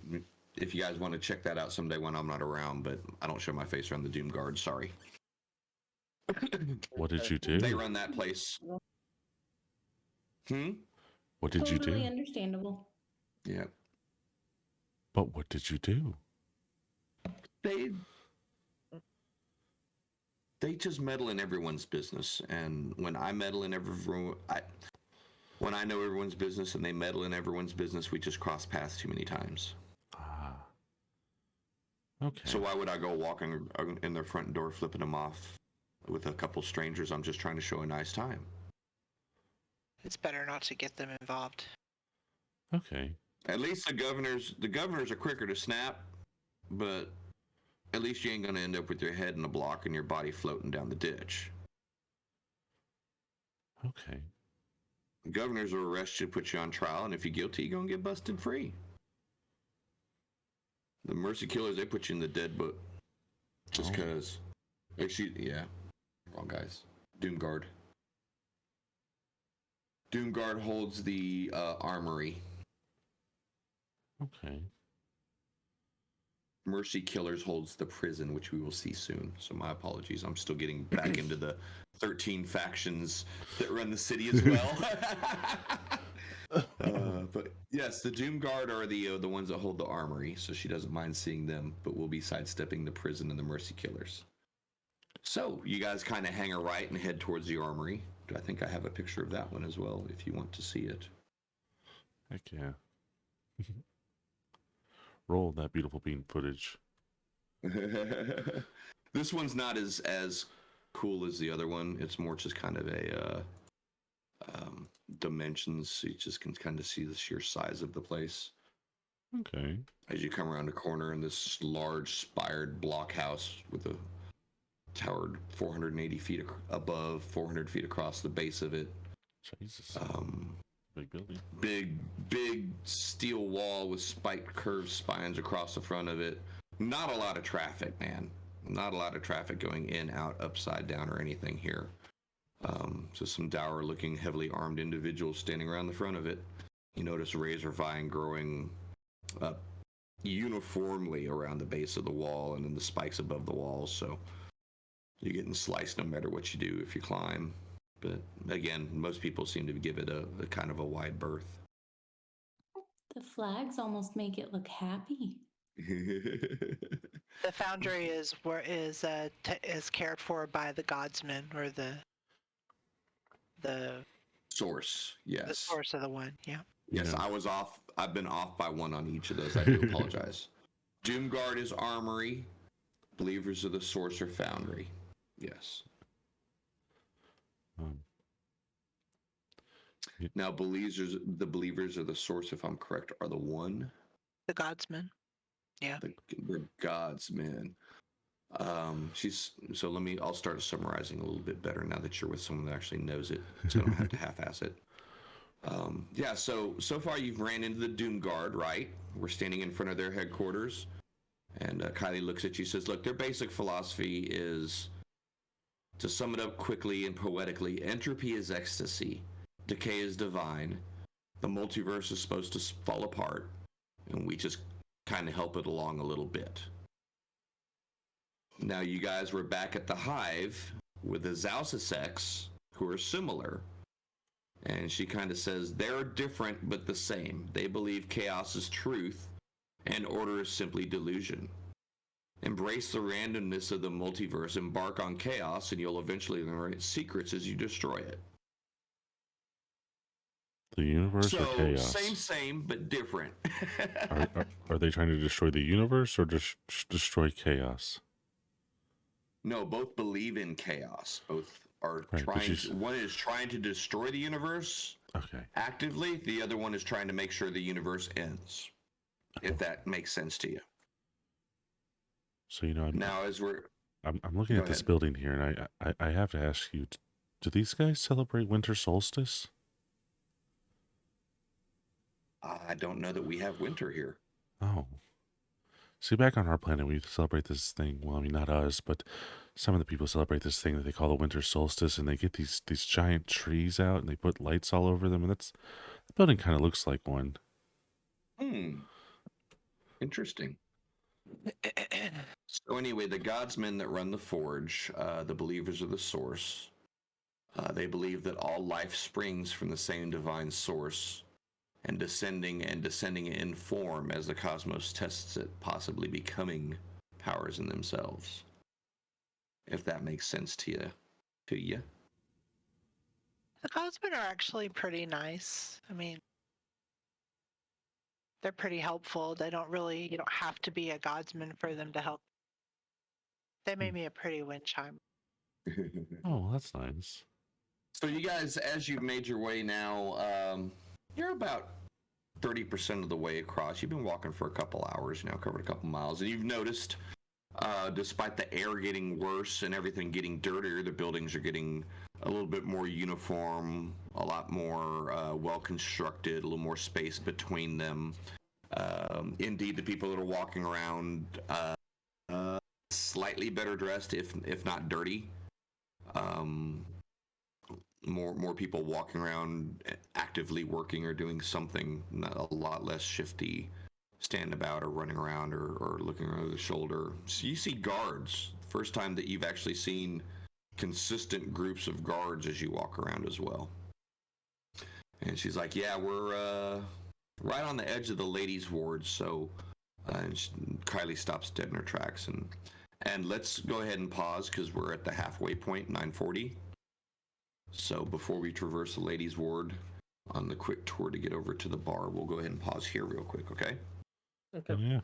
[SPEAKER 1] If you guys want to check that out someday when I'm not around, but I don't show my face around the Doom Guard, sorry.
[SPEAKER 4] What did you
[SPEAKER 1] They
[SPEAKER 4] do?
[SPEAKER 1] run that place.
[SPEAKER 4] What did you
[SPEAKER 5] Totally
[SPEAKER 4] do?
[SPEAKER 5] understandable.
[SPEAKER 1] Yeah.
[SPEAKER 4] But what did you do?
[SPEAKER 1] They just meddle in everyone's business, and when I meddle in when I know everyone's business and they meddle in everyone's business, we just cross paths too many times.
[SPEAKER 4] Ah. Okay.
[SPEAKER 1] So why would I go walking in their front door, flipping them off with a couple strangers? I'm just trying to show a nice time.
[SPEAKER 3] It's better not to get them involved.
[SPEAKER 4] Okay.
[SPEAKER 1] At least the governors are quicker to snap, but at least you ain't gonna end up with your head in a block and your body floating down the ditch.
[SPEAKER 4] Okay.
[SPEAKER 1] The governors will arrest you, put you on trial, and if you're guilty, you're gonna get busted free. The mercy killers, they put you in the dead book. Just cause. Yeah. Wrong guys. Doomguard. Doomguard holds the armory.
[SPEAKER 4] Okay.
[SPEAKER 1] Mercy Killers holds the prison, which we will see soon. So my apologies. I'm still getting back into the 13 factions that run the city as well. But yes, the Doomguard are the ones that hold the armory, so she doesn't mind seeing them, but we'll be sidestepping the prison and the Mercy Killers. So you guys kind of hang a right and head towards the armory. I think I have a picture of that one as well, if you want to see it.
[SPEAKER 4] Heck yeah. Roll that beautiful bean footage.
[SPEAKER 1] This one's not as cool as the other one. It's more just kind of a dimensions. So you just can kind of see the sheer size of the place.
[SPEAKER 4] Okay.
[SPEAKER 1] As you come around the corner in this large spired block house with a towered 480 feet above, 400 feet across the base of it.
[SPEAKER 4] Jesus. Big building.
[SPEAKER 1] Big steel wall with spiked curved spines across the front of it. Not a lot of traffic, man. Not a lot of traffic going in, out, upside down, or anything here. So some dour-looking, heavily armed individuals standing around the front of it. You notice razor vine growing up uniformly around the base of the wall and then the spikes above the walls. So you're getting sliced no matter what you do if you climb. But again, most people seem to give it a kind of a wide berth.
[SPEAKER 5] The flags almost make it look happy.
[SPEAKER 3] The foundry is cared for by the godsmen, or the
[SPEAKER 1] Source, yes.
[SPEAKER 3] the source of the one. Yeah.
[SPEAKER 1] Yes,
[SPEAKER 4] Yeah.
[SPEAKER 1] I was off. I've been off by one on each of those. I do apologize. Doomguard is armory. Believers of the source or foundry. Yes. Now, the believers of the source, if I'm correct, are the one.
[SPEAKER 3] The godsmen. Yeah.
[SPEAKER 1] The gods, man. I'll start summarizing a little bit better now that you're with someone that actually knows it, so I don't have to half-ass it. So far you've ran into the Doomguard, right? We're standing in front of their headquarters, and Kylie looks at you and says, look, their basic philosophy is, to sum it up quickly and poetically, entropy is ecstasy, decay is divine, the multiverse is supposed to fall apart, and we just kind of help it along a little bit. Now you guys were back at the Hive with the Zausisex, who are similar. And she kind of says, they're different but the same. They believe chaos is truth and order is simply delusion. Embrace the randomness of the multiverse, embark on chaos, and you'll eventually learn its secrets as you destroy it.
[SPEAKER 4] The universe or chaos?
[SPEAKER 1] Same, but different.
[SPEAKER 4] Are they trying to destroy the universe or just destroy chaos?
[SPEAKER 1] No, both believe in chaos. Both are one is trying to destroy the universe actively. The other one is trying to make sure the universe ends. If that makes sense to you.
[SPEAKER 4] So I'm looking
[SPEAKER 1] Go
[SPEAKER 4] at this
[SPEAKER 1] ahead.
[SPEAKER 4] building here, and I have to ask you: do these guys celebrate winter solstice?
[SPEAKER 1] I don't know that we have winter here.
[SPEAKER 4] Oh. See, back on our planet, we celebrate this thing. Well, I mean, not us, but some of the people celebrate this thing that they call the winter solstice, and they get these giant trees out, and they put lights all over them, and the building kind of looks like one.
[SPEAKER 1] Interesting. So anyway, the godsmen that run the forge, the believers of the source, they believe that all life springs from the same divine source, and descending in form as the cosmos tests it, possibly becoming powers in themselves. If that makes sense to you.
[SPEAKER 3] The godsmen are actually pretty nice. I mean, they're pretty helpful. You don't have to be a godsman for them to help. They made me a pretty wind chime.
[SPEAKER 4] Oh, that's nice.
[SPEAKER 1] So you guys, as you've made your way now, you're about 30% of the way across. You've been walking for a couple hours now, covered a couple miles, and you've noticed, despite the air getting worse and everything getting dirtier, the buildings are getting a little bit more uniform, a lot more well constructed, a little more space between them. Indeed, the people that are walking around, slightly better dressed, if not dirty. More people walking around actively working or doing something, a lot less shifty, standing about or running around or looking over the shoulder. So you see guards. First time that you've actually seen consistent groups of guards as you walk around as well. And she's like, yeah, we're right on the edge of the ladies' ward, so Kylie stops dead in her tracks. And let's go ahead and pause because we're at the halfway point, 9:40. So before we traverse the ladies' ward on the quick tour to get over to the bar, we'll go ahead and pause here real quick, okay?
[SPEAKER 2] Okay.
[SPEAKER 4] Yeah.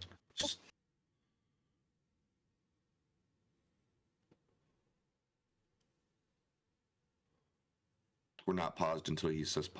[SPEAKER 1] We're not paused until he says pause.